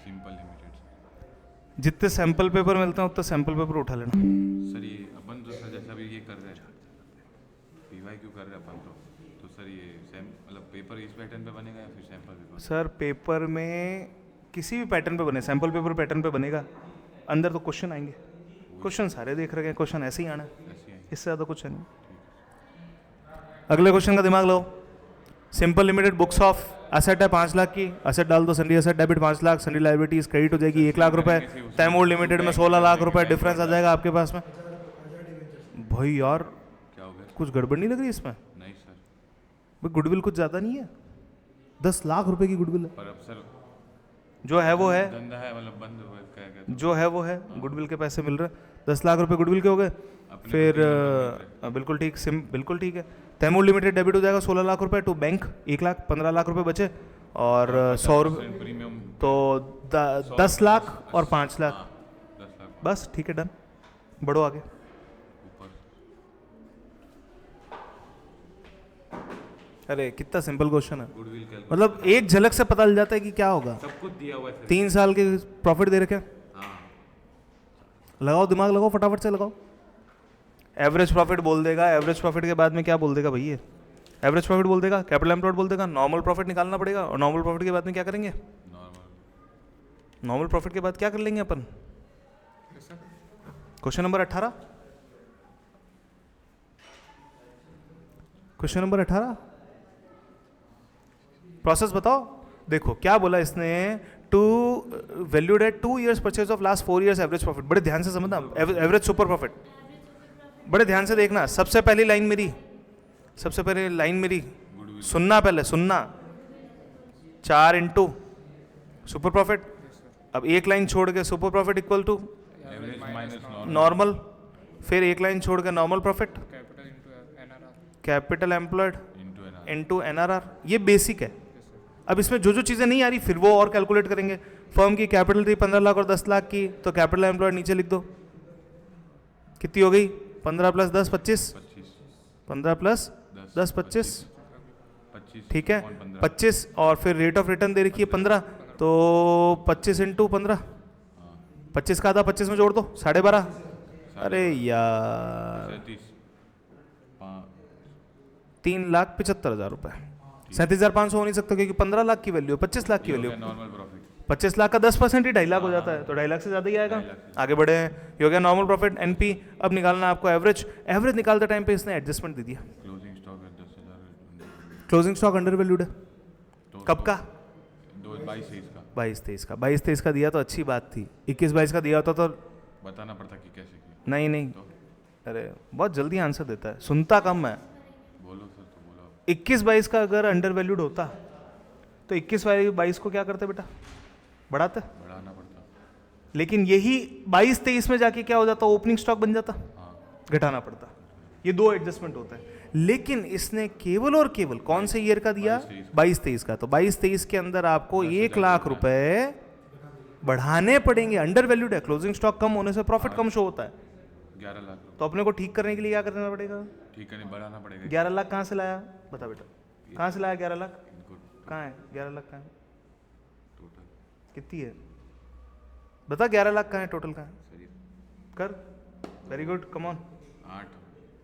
सिंपल लिमिटेड जितने सैंपल पेपर मिलते हैं उतने सैंपल पेपर उठा लेना। सर। ये अपन तो सर जैसा भी ये कर रहे हैं पीवाई क्यों कर रहे हैं अपन तो सर ये मतलब पेपर इस पैटर्न पे बनेगा या फिर सैंपल पेपर? सर पेपर में किसी भी पैटर्न पे बने, सैंपल पेपर पैटर्न पे बनेगा, अंदर तो क्वेश्चन आएंगे। क्वेश्चन सारे देख रहे हैं, क्वेश्चन ऐसे ही आना है, ऐसे ही इससे ज़्यादा कुछ है नहीं। अगले क्वेश्चन का दिमाग लगाओ। Simple limited books of asset है 5 लाख की, असेट डाल दो, सन्डी asset debit 5 lakh, सन्डी liabilities credit हो जाएगी 1 लाख रुपए, तैमूर लिमिटेड में 16 लाख रुपए डिफरेंस आ जाएगा आपके पास में। भाई यार क्या हो गया? कुछ गड़बड़ नहीं लग रही इसमें? नहीं सर, भाई गुडविल कुछ ज़्यादा नहीं है, 10 लाख रुपए की गुडविल है। पर अब सर जो है वो है, धंधा है मतलब बंद हुआ है, क्या कहते हैं? जो है वो है, गुडविल के पैसे मिल रहे हैं, 10 लाख रुपए गुडविल के हो गए। अपने फिर को बिल्कुल ठीक, बिल्कुल ठीक है। तैमूर लिमिटेड डेबिट हो जाएगा 16 लाख रुपए टू बैंक, 1 लाख 15 लाख रुपए बचे, और 100 रुपये प्रीमियम तो 10 लाख और 5 लाख, 10 लाख बस ठीक है, डन। बढ़ो आगे। ऊपर। अरे कितना सिंपल क्वेश्चन है, गुडविल कैलकुलेट मतलब एक झलक से पता चल जाता है कि क्या होगा। सब कुछ दिया हुआ है सर। 3 साल के प्रॉफिट दे रखे हैं। हाँ लगाओ दिमाग लगाओ, फटाफट से लगाओ। एवरेज प्रॉफिट बोल देगा, एवरेज प्रॉफिट के बाद में क्या बोल देगा भैया? एवरेज प्रॉफिट बोल देगा, कैपिटल एम्प्लॉयड बोल देगा, नॉर्मल प्रॉफिट निकालना पड़ेगा, और नॉर्मल प्रॉफिट के बाद में क्या करेंगे? नॉर्मल। नॉर्मल प्रॉफिट के बाद क्या कर लेंगे अपन? Question number 18, question number 18 process बताओ। देखो क्या बोला इसने, to valued at 2 years purchase of last 4 years average profit. बड़े ध्यान से समझना, एवरेज सुपर प्रॉफिट, बड़े ध्यान से देखना। सबसे पहली लाइन मेरी, सबसे पहले लाइन मेरी सुनना, पहले सुनना। 4 इंटू सुपर प्रॉफिट, अब एक लाइन छोड़ के super profit equal to average minus normal, फिर एक लाइन छोड़ के normal profit, capital into NRR capital employed into N into NRR. ये बेसिक है। अब इसमें जो जो चीज़ें नहीं आ रही फिर वो और कैलकुलेट करेंगे। फर्म की कैपिटल थी 15 लाख और 10 लाख की, तो कैपिटल एम्प्लॉयड नीचे लिख दो, कितनी हो गई? 15 + 10 25, 25 15 + 10 25, 25 ठीक है 25, और फिर रेट ऑफ रिटर्न दे रखी है 15, तो 25 × 15, 25 का आधा 25 में जोड़ दो 12.5। अरे यार 37 3,75,000 रुपये। 37,500 हो नहीं सकता क्योंकि 15 लाख की वैल्यू, 25 लाख की वैल्यू, नॉर्मल प्रॉफिट 25 लाख का 10% ही 2.5 लाख हो जाता है, तो 2.5 लाख से ज़्यादा ही आएगा। आगे बढ़े हैं, ये हो गया नॉर्मल प्रॉफिट एनपी। अब निकालना आपको एवरेज। एवरेज निकालते टाइम पे इसने एडजस्टमेंट दे दिया, क्लोजिंग स्टॉक है 10,000 क्लोजिंग स्टॉक अंडर वैल्यूड है। कब का? 22-23 का 22-23 का। 22-23 का दिया तो अच्छी बात थी, 21-22 का दिया होता तो बताना पड़ता कि कैसे किया। नहीं नहीं, तो अरे बहुत जल्दी आंसर देता है, सुनता कम है। बोलो सर, तो बोलो। 21-22 का अगर अंडर वैल्यूड होता तो 21-22 को क्या करते बेटा? बढ़ाते। बढ़ाना पड़ता। लेकिन यही 22-23 में जाके क्या हो जाता? ओपनिंग स्टॉक बन जाता, हाँ घटाना पड़ता। ये 2 एडजस्टमेंट होता है। लेकिन इसने केवल और केवल कौन से ईयर का दिया? 22-23 का। तो 22-23 के अंदर आपको 1 लाख रुपए बढ़ाने पड़ेंगे, अंडर वैल्यूड है। क्लोजिंग स्टॉक कम होने से प्रॉफिट कम शो होता है, 11 लाख रुपए। तो अपने को ठीक करने के लिए क्या करना पड़ेगा? ठीक है, नहीं बढ़ाना पड़ेगा 11 लाख कहाँ से लाया? बता बेटा, कहाँ से लाया 11 लाख? इनको कहाँ है 11 लाख? कहाँ है? टोटल। कितनी है बता? 11 लाख कहाँ है? टोटल कहाँ है? सही कर, वेरी गुड, कम ऑन। 8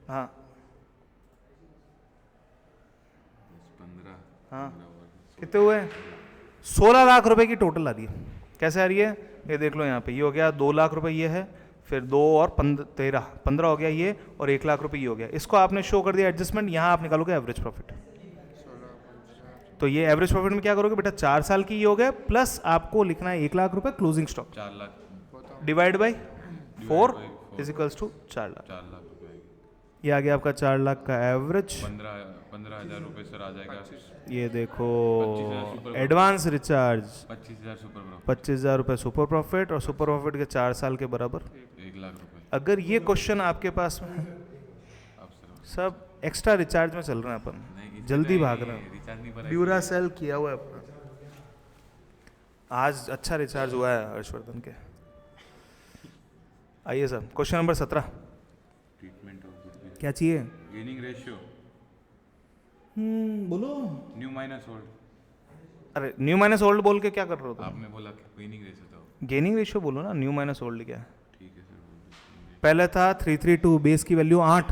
हाँ 15 हाँ, कितने हुए? 16 लाख रुपए की टोटल आ रही है। कैसे आ रही है? ये देख लो यहाँ पे, ये हो गया 2 लाख रुपए, ये है, फिर 2 और 15 हो गया ये, और 1 लाख रुपए ये हो गया। इसको आपने शो कर दिया एडजस्टमेंट। यहाँ आप निकालोगे एवरेज प्रॉफिट। तो ये एवरेज प्रॉफिट में क्या करोगे बेटा? 4 साल की ये हो गया, प्लस आपको लिखना है 1 लाख रुपए closing stock, 4 lakh divide by 4 equals to 4 lakh. 4 lakh रुपए आएगी। ये आ गया आपका 4 लाख का एवरेज। 15,000 रुपए सर आ जाएगा। ये देखो 25,000 super advance recharge, 25,000 super profit, 25,000 रुपये सुपर प्रॉफिट, और सुपर प्रॉफिट के 4 साल के बराबर 1 लाख रुपए। अगर ये क्वेश्चन आपके पास में है, अब सर सब एक्स्ट्रा रिचार्ज में चल रहे हैं अपन, नहीं, जल्दी भाग रहे हैं। रिचार्ज नहीं भरा। ड्यूरा सेल किया हुआ है अपना, आज अच्छा रिचार्ज हुआ है हर्षवर्धन के। आइए sir, question number 17 treatment of goodwill, क्या चाहिए? गेनिंग रेशियो, बोलो। New minus old. अरे न्यू माइनस ओल्ड बोल के क्या कर रहे हो तुम? आपने बोला कि गेनिंग रेशियो था। गेनिंग रेशियो बोलो ना, न्यू माइनस ओल्ड क्या है? ठीक है सर। पहले था 332, बेस की वैल्यू 8,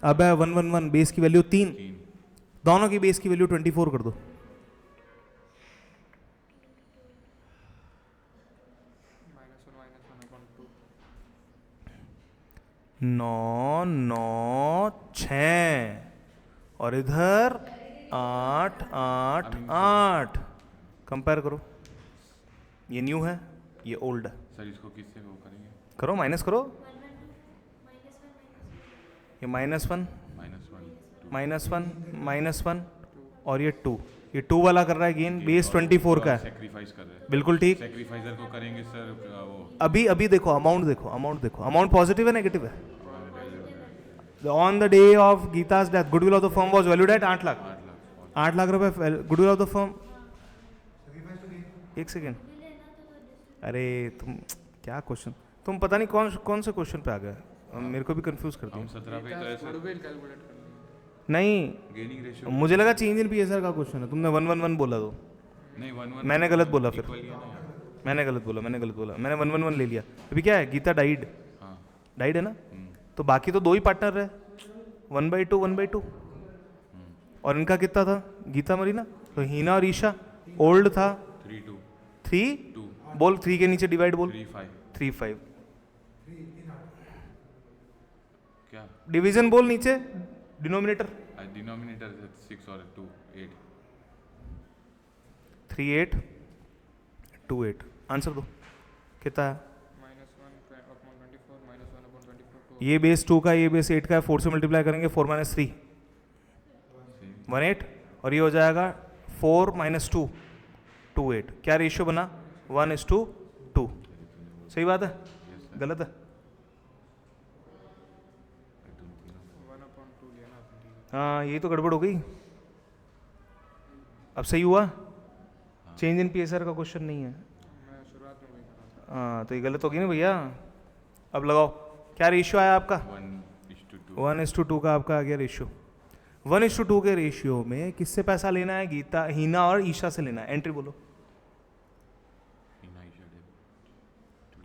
अब है 111, बेस की वैल्यू 3, 3 दोनों की बेस की वैल्यू 24 कर दो। -1 9 9 6 और इधर 8 8 8, कंपेयर करो, ये न्यू है ये ओल्ड है, सर इसको किससे वो करेंगे? करो माइनस करो, ये -1 -1 और ये 2, ये 2 वाला कर रहा है गेन, बेस 24 का है, सेक्रीफाइस कर रहे हैं। बिल्कुल ठीक। सेक्रीफाइजर को करेंगे सर वो अभी अभी देखो अमाउंट, देखो अमाउंट, देखो अमाउंट पॉजिटिव है नेगेटिव है? On the day of Geeta's death goodwill of the firm was valued at 8 lakh, 8 lakh रुपए गुडविल ऑफ द फर्म। एक सेकेंड, अरे तुम क्या क्वेश्चन, तुम पता नहीं कौन से क्वेश्चन पे आ गए, मेरे को भी कंफ्यूज कर हम दिया। 17 पे तो ऐसा गुडविल कैलकुलेट करना नहीं, गेनिंग रेशियो मुझे लगा चेंज इन पीएसआर का क्वेश्चन है, तुमने 111 बोला तो नहीं 1 मैंने गलत बोला, फिर इक्वल ही है ना। मैंने गलत बोला, मैंने 111 ले लिया। अभी क्या है, गीता डाइड, हाँ डाइड है ना, तो बाकी तो 2 ही पार्टनर रहे, 1/2 1/2, और इनका कितना था, गीता मरी ना, तो हीना और ईशा, ओल्ड था 3 2 3, 2 बोल 3 के नीचे डिवाइड बोल, 3 5 3 5, क्या डिवीजन बोल नीचे, डिनोमिनेटर डिनोमिनेटर 6 और 2 8 3 8 2 8, आंसर दो कितना है? -1/24 ये बेस 2 का, ये बेस 8 का है, 4 से मल्टीप्लाई करेंगे, 4 - 3 18, और ये हो जाएगा 4 - 2 2 8, क्या रेशियो बना, 1:2, सही बात है गलत है? 1/2 लिया ना आपने। हाँ यही तो गड़बड़ हो गई, अब सही हुआ, चेंज इन पीएसआर का क्वेश्चन नहीं है। मैं शुरुआत में वही कर रहा था। हाँ तो ये गलत होगी ना भैया, अब लगाओ क्या रेशियो आया आपका, 1:2 1:2 का आपका आ गया रेशियो। 1:2 के रेशियो में किससे पैसा लेना है, गीता, हीना और ईशा से लेना है, एंट्री बोलो।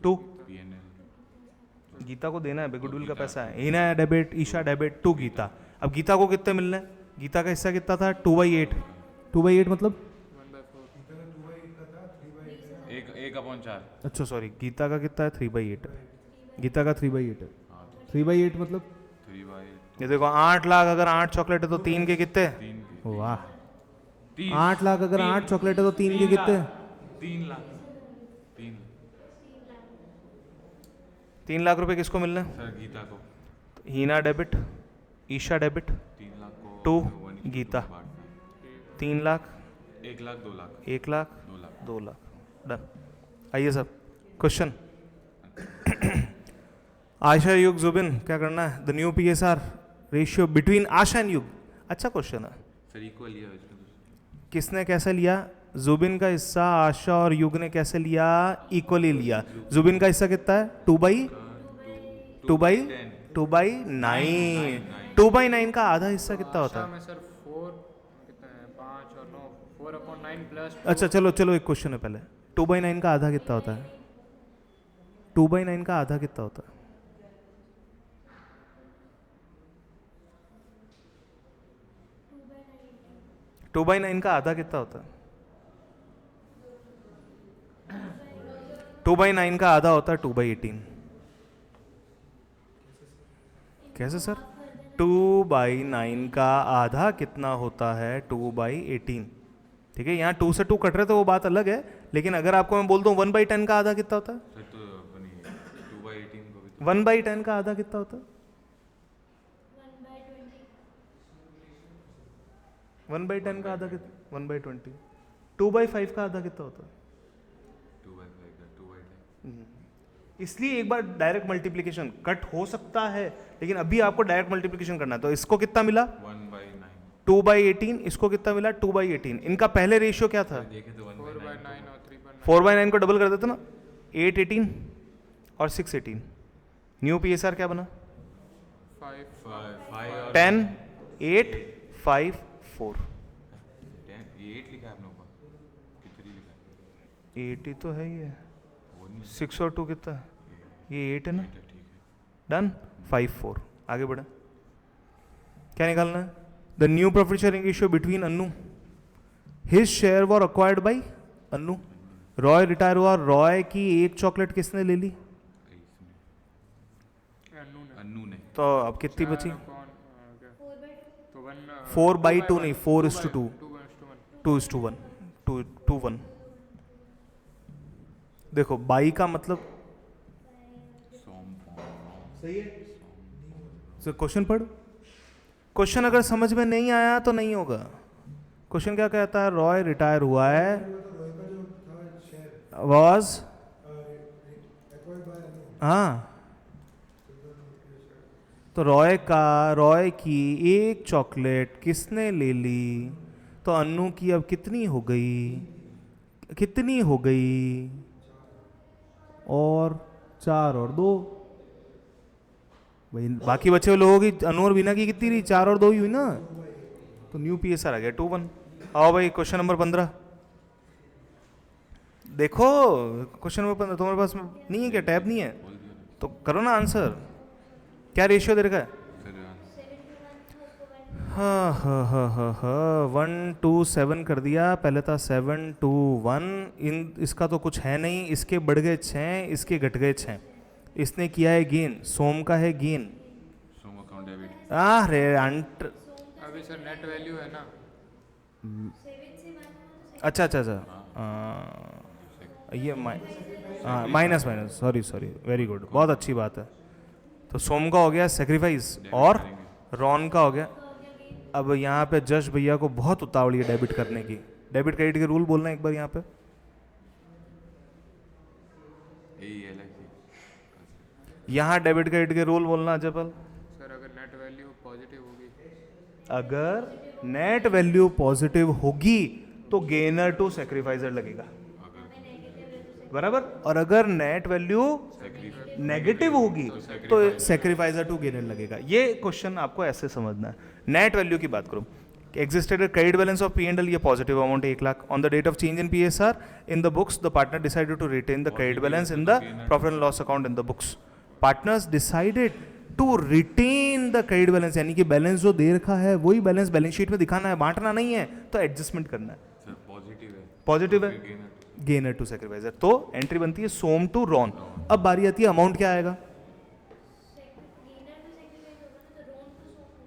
2, PNL गीता को देना है, गुडविल का पैसा है, हीना है डेबिट, ईशा डेबिट, 2 गीता। अब गीता को कितने मिलने हैं, गीता का हिस्सा कितना था, 2/8, 2/8 मतलब 1/4 1/4 अच्छा सॉरी, गीता का कितना है, 3/8, गीता का 3/8 है, 3/8 मतलब 3/8 ये देखो 8 लाख अगर 8 चॉकलेट है तो 3 के कितने, 3 वाह, 3 8 लाख अगर 8 चॉकलेट है तो 3 के कितने, 3 लाख 3 3 लाख रुपए किसको मिलने हैं, सर गीता को हीना डेबिट, ईशा डेबिट, 3 लाख को 2 1:2 गीता, बांटना है। 3 लाख 1 लाख 2 लाख 1 लाख 2 लाख 2 लाख, डन। आइए सब क्वेश्चन, आशा युग जुबिन क्या करना है, the new PSR ratio between Asha and युग, अच्छा क्वेश्चन है, सर इक्वल लिया इसमें तो किसने कैसे लिया, जुबिन का हिस्सा आशा और युग ने कैसे लिया, इक्वली लिया। जुबिन का हिस्सा कितना है, 2/9, 2/9 का आधा हिस्सा कितना होता आशा है, में सर 4 कितना है, 5 और 9, 4/9 प्लस अच्छा चलो चलो एक क्वेश्चन है पहले, 2/9 का आधा कितना होता है, 2/9 का आधा कितना होता है, 2/9 का आधा कितना होता है, 2/9 का आधा होता है 2/18, कैसे सर, 2/9 का आधा कितना होता है, 2/18, ठीक है, यहाँ 2 से 2 कट रहे तो वो बात अलग है, लेकिन अगर आपको मैं बोल दूँ 1/10 का आधा कितना होता है, सर तो अपनी 2/18 को भी 1/10 का आधा कितना होता है, 1/10 का आधा कितना, 1/20, 2/5 का आधा कितना होता है, 2/5 का 2/10 इसलिए एक बार डायरेक्ट मल्टीप्लिकेशन कट हो सकता है, लेकिन अभी आपको डायरेक्ट मल्टीप्लिकेशन करना है, तो इसको कितना मिला 1/9 2/18, इसको कितना मिला 2/18, इनका पहले रेशियो क्या था, देखे तो 1/9 4/9 और 3/9 4/9 को डबल कर देते ना, 8/18 और 6/18, न्यू पीएसआर क्या बना, 5 5 और 10 8 5 4, 10 ये 8 लिखा है आपने ऊपर 3 लिखा है 80 तो है ही है, वो नहीं 6 और 2 कितना है, ये 8 है ना, ठीक है डन 5-4। आगे बढ़े, क्या निकालना है? The new profit sharing ratio between Annu, his share were acquired by Annu, Roy retire हुआ, रॉय की एक चॉकलेट किसने ले ली? इसमें अन्नू ने अन्नू ने तो अब कितनी बची? कौन क्या तो 4/2 नहीं, 4:2, 2:1, 2:1। देखो बाई का मतलब सोम फॉर्म सही है। सर क्वेश्चन पढ़, क्वेश्चन अगर समझ में नहीं आया तो नहीं होगा। क्वेश्चन क्या कहता है? रॉय रिटायर हुआ है, वॉज, हाँ, तो रॉय की एक चॉकलेट किसने ले ली? तो अन्नू की अब कितनी हो गई, कितनी हो गई? और 4 और 2 भाई, बाकी बचे हुए लोगों की अनु और बीना की कितनी रही? 4 और 2 ही हुई ना, तो न्यू PSR आ गया 2:1। आओ भाई क्वेश्चन नंबर 15 देखो। क्वेश्चन नंबर 15 तुम्हारे पास नहीं है क्या? टैब नहीं है बोल दिया तो करो ना आंसर। क्या रेशियो दे रखा है? फिर हाँ हाँ हाँ हाँ हाँ 1:7 कर दिया, पहले था 7:1। इन इसका तो कुछ है नहीं, इसके बढ़ गए 6, इसके घट गए 6। इसने किया है गेन, सोम का है गेन। सोम अकाउंट डेबिट रे अंट, अभी सर नेट वैल्यू है ना, अच्छा अच्छा अच्छा, ये माइनस, सॉरी वेरी गुड, बहुत अच्छी बात है। तो सोम का हो गया सेक्रीफाइस और रॉन का हो गया। अब यहाँ पे जश भैया को बहुत उतावली है डेबिट करने की। डेबिट क्रेडिट के रूल बोलना एक बार यहाँ पे। यहाँ डेबिट क्रेडिट के रूल बोलना जबल। सर अगर नेट वैल्यू पॉजिटिव होगी, अगर नेट वैल्यू पॉजिटिव होगी तो गेनर टू सेक्रीफाइजर लगेगा, बराबर। और अगर नेट वैल्यू नेगेटिव होगी तो सेक्रीफाइजर टू गेनर लगेगा। ये क्वेश्चन आपको ऐसे समझना है। नेट वैल्यू की बात करो, existed a credit balance of P&L, ये positive amount 1 lakh. On the date of change in PSR in the books, the partner decided to retain the credit balance in the profit and loss account in the books. Partners decided to retain the credit balance, यानी कि balance जो दे रखा है वही balance balance sheet में दिखाना है, बांटना नहीं है, तो एडजस्टमेंट करना है। पॉजिटिव है, गेनर टू सेक्रीफाइजर, तो एंट्री बनती है सोम टू रॉन। अब बारी आती है अमाउंट क्या आएगा?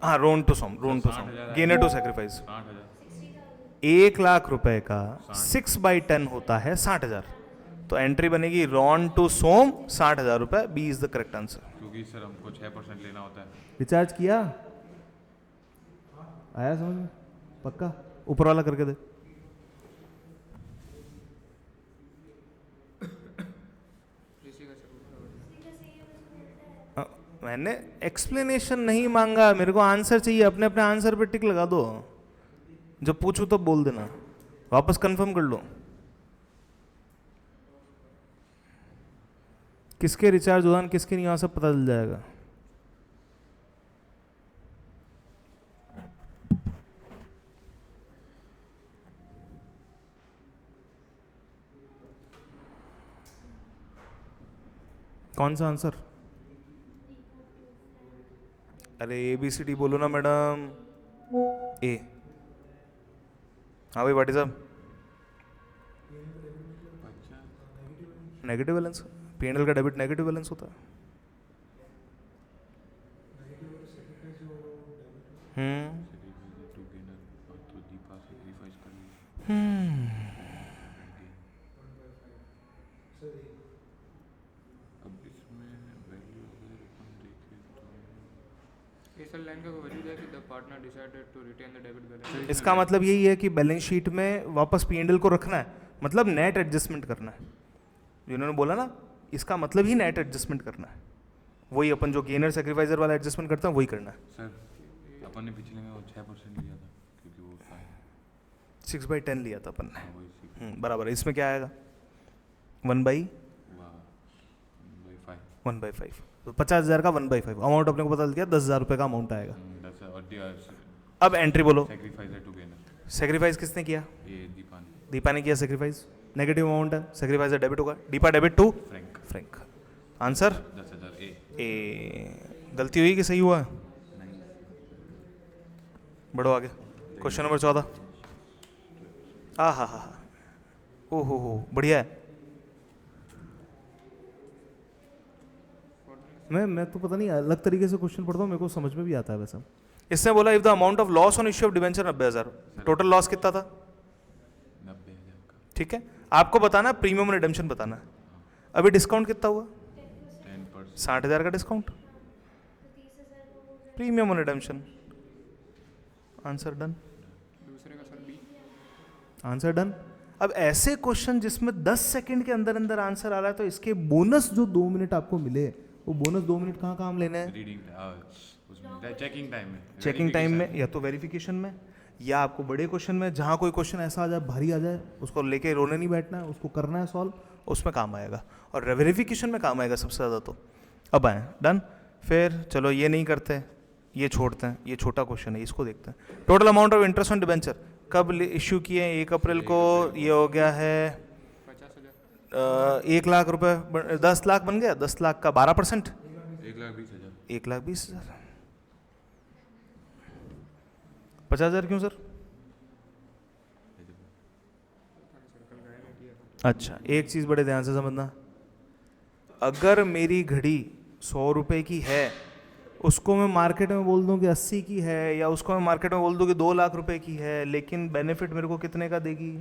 हाँ, Ron to Som, gainer to sacrifice. 1 lakh रुपए का 6/10 होता है 60,000, तो एंट्री बनेगी रॉन टू सोम 60,000 रुपए। B is the correct answer. क्योंकि सर हमको 6% लेना होता है। रिचार्ज किया? आया समझ में? पक्का ऊपर वाला करके दे। इसी का सर मैंने एक्सप्लेनेशन नहीं मांगा, मेरे को आंसर चाहिए। अपने अपने आंसर पे टिक लगा दो, जब पूछूं तो बोल देना, वापस कंफर्म कर लो। किसके रिचार्ज हुआ किसके नहीं हुआ सब पता चल जाएगा। कौन सा आंसर? अरे ABCD बोलो ना मैडम। ए, हाँ भाई भाटी साहब। नेगेटिव बैलेंस, P&L का डेबिट नेगेटिव बैलेंस होता है। इसका मतलब यही है कि बैलेंस शीट में वापस P&L को रखना है, मतलब नेट एडजस्टमेंट करना है। जिन्होंने बोला ना, इसका मतलब ही नेट एडजस्टमेंट करना है। वही अपन जो गेनर सेक्रीफाइजर वाला एडजस्टमेंट करता है वही करना है। सर अपन ने पिछले में वो 6% लिया था क्योंकि वो 6/10 लिया था अपन ने, बराबर। इसमें क्या आएगा? 1/5। तो 50,000 का 1/5 अमाउंट अपने को पता चल गया, 10,000 रुपये का अमाउंट आएगा। अब एंट्री बोलो। Sacrificer to gainer. सेक्रीफाइस किसने किया? ये दीपान। दीपा ने किया सेक्रीफाइस, नेगेटिव अमाउंट है, सेक्रीफाइस डेबिट होगा, Deepa debit to Frank Frank. Answer 10,000 A. A. गलती हुई कि सही हुआ? नहीं, बढ़ो आगे। Question number 14। आ हा, हो बढ़िया है। मैं तो पता नहीं अलग तरीके से क्वेश्चन पढ़ता हूँ, मेरे को समझ में भी आता है वैसा। इसने बोला if the amount of loss on issue of debenture 90,000, total loss कितना था? 90,000 का ठीक है, आपको बताना प्रीमियम रिडेम्पशन बताना है। अभी डिस्काउंट कितना हुआ? 10%। 60,000 का discount, premium redemption. Answer done, दूसरे का सर बी। Answer done. अब ऐसे क्वेश्चन जिसमें 10 सेकंड के अंदर अंदर आंसर आ रहा है, तो इसके बोनस जो 2 मिनट आपको मिले, वो बोनस 2 मिनट कहाँ काम लेने हैं? रीडिंग उसमें चेकिंग टाइम में, चेकिंग टाइम में, या तो वेरिफिकेशन में, या आपको बड़े क्वेश्चन में, जहाँ कोई क्वेश्चन ऐसा आ जाए भारी आ जाए, उसको लेके रोने नहीं बैठना है, उसको करना है सॉल्व, उसमें काम आएगा। और वेरिफिकेशन में काम आएगा सबसे ज़्यादा। तो अब आए डन। फिर चलो ये नहीं करते, ये छोड़ते हैं, ये छोटा क्वेश्चन है, इसको देखते हैं। Total amount of interest on debenture कब इशू किए? 1 अप्रैल को। ये हो गया है 50,000। 1 लाख रुपए, 10 लाख बन गया। 10 लाख का 12%, 1,20,000। 1,20,000। 50,000 क्यों सर? अच्छा, एक चीज़ बड़े ध्यान से समझना, अगर मेरी घड़ी 100 रुपये की है, उसको मैं मार्केट में बोल दूं कि 80 की है, या उसको मैं मार्केट में बोल दूं कि 2 लाख रुपए की है, लेकिन बेनिफिट मेरे को कितने का देगी?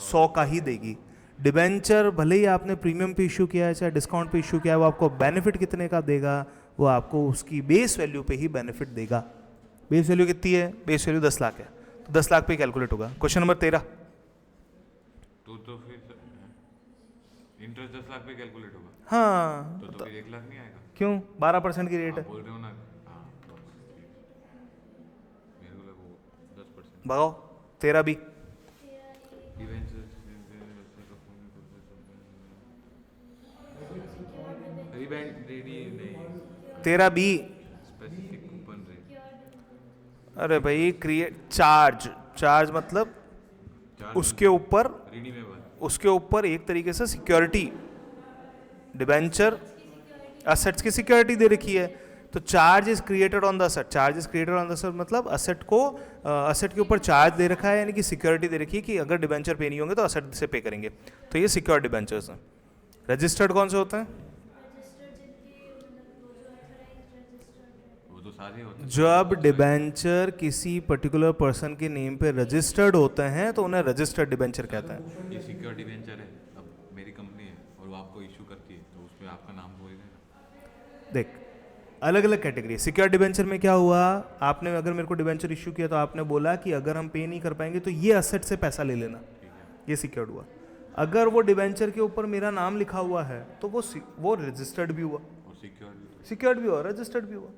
100 का ही देगी। डिबेंचर भले ही आपने प्रीमियम पे इशू किया है चाहे डिस्काउंट पे इशू किया है, वो आपको बेनिफिट कितने का देगा? वो आपको उसकी बेस वैल्यू पे ही बेनिफिट देगा। बेस वैल्यू कितनी है? बेस वैल्यू 10 लाख है, तो 10 लाख पे कैलकुलेट होगा। Question number 13। तो फिर इंटरेस्ट 10 लाख पे कैलकुलेट होगा, हाँ, तो फिर 1 लाख नहीं आएगा? क्यों? 12% की रेट है। बोल रहे हो ना। हाँ, मेरे को लगा वो 10%। भगाओ 13 भी। रिबेंट रेडी नहीं, 13 बी। Specific coupon rate. अरे भाई क्रिएट चार्ज मतलब उसके ऊपर, रिन्यूएबल, उसके ऊपर एक तरीके से सिक्योरिटी, डिबेंचर असेट्स की सिक्योरिटी दे रखी है, तो charge is created on the asset. Charge is created on the asset मतलब असेट को, असेट के ऊपर चार्ज दे रखा है, यानी कि सिक्योरिटी दे रखी है कि अगर डिबेंचर पे नहीं होंगे तो असेट से पे करेंगे। तो ये सिक्योर डिबेंचर्स हैं। रजिस्टर्ड कौन से होते हैं? वो तो सारे होते हैं। जब डिबेंचर किसी पर्टिकुलर पर्सन के नेम पे रजिस्टर्ड होते हैं तो उन्हें रजिस्टर्ड डिबेंचर कहते हैं। ये सिक्योर डिबेंचर है, अब मेरी कंपनी है और वो आपको इशू करती है, तो उस पर आपका नाम होएगा। देख, अलग अलग कैटेगरी। सिक्योर डिबेंचर में क्या हुआ, आपने अगर मेरे को डिबेंचर इशू किया तो आपने बोला कि अगर हम पे नहीं कर पाएंगे तो ये असेट से पैसा ले लेना, ये सिक्योर्ड हुआ। अगर वो डिबेंचर के ऊपर मेरा नाम लिखा हुआ है तो वो रजिस्टर्ड भी हुआ, और सिक्योर्ड भी हुआ, रजिस्टर्ड भी हुआ,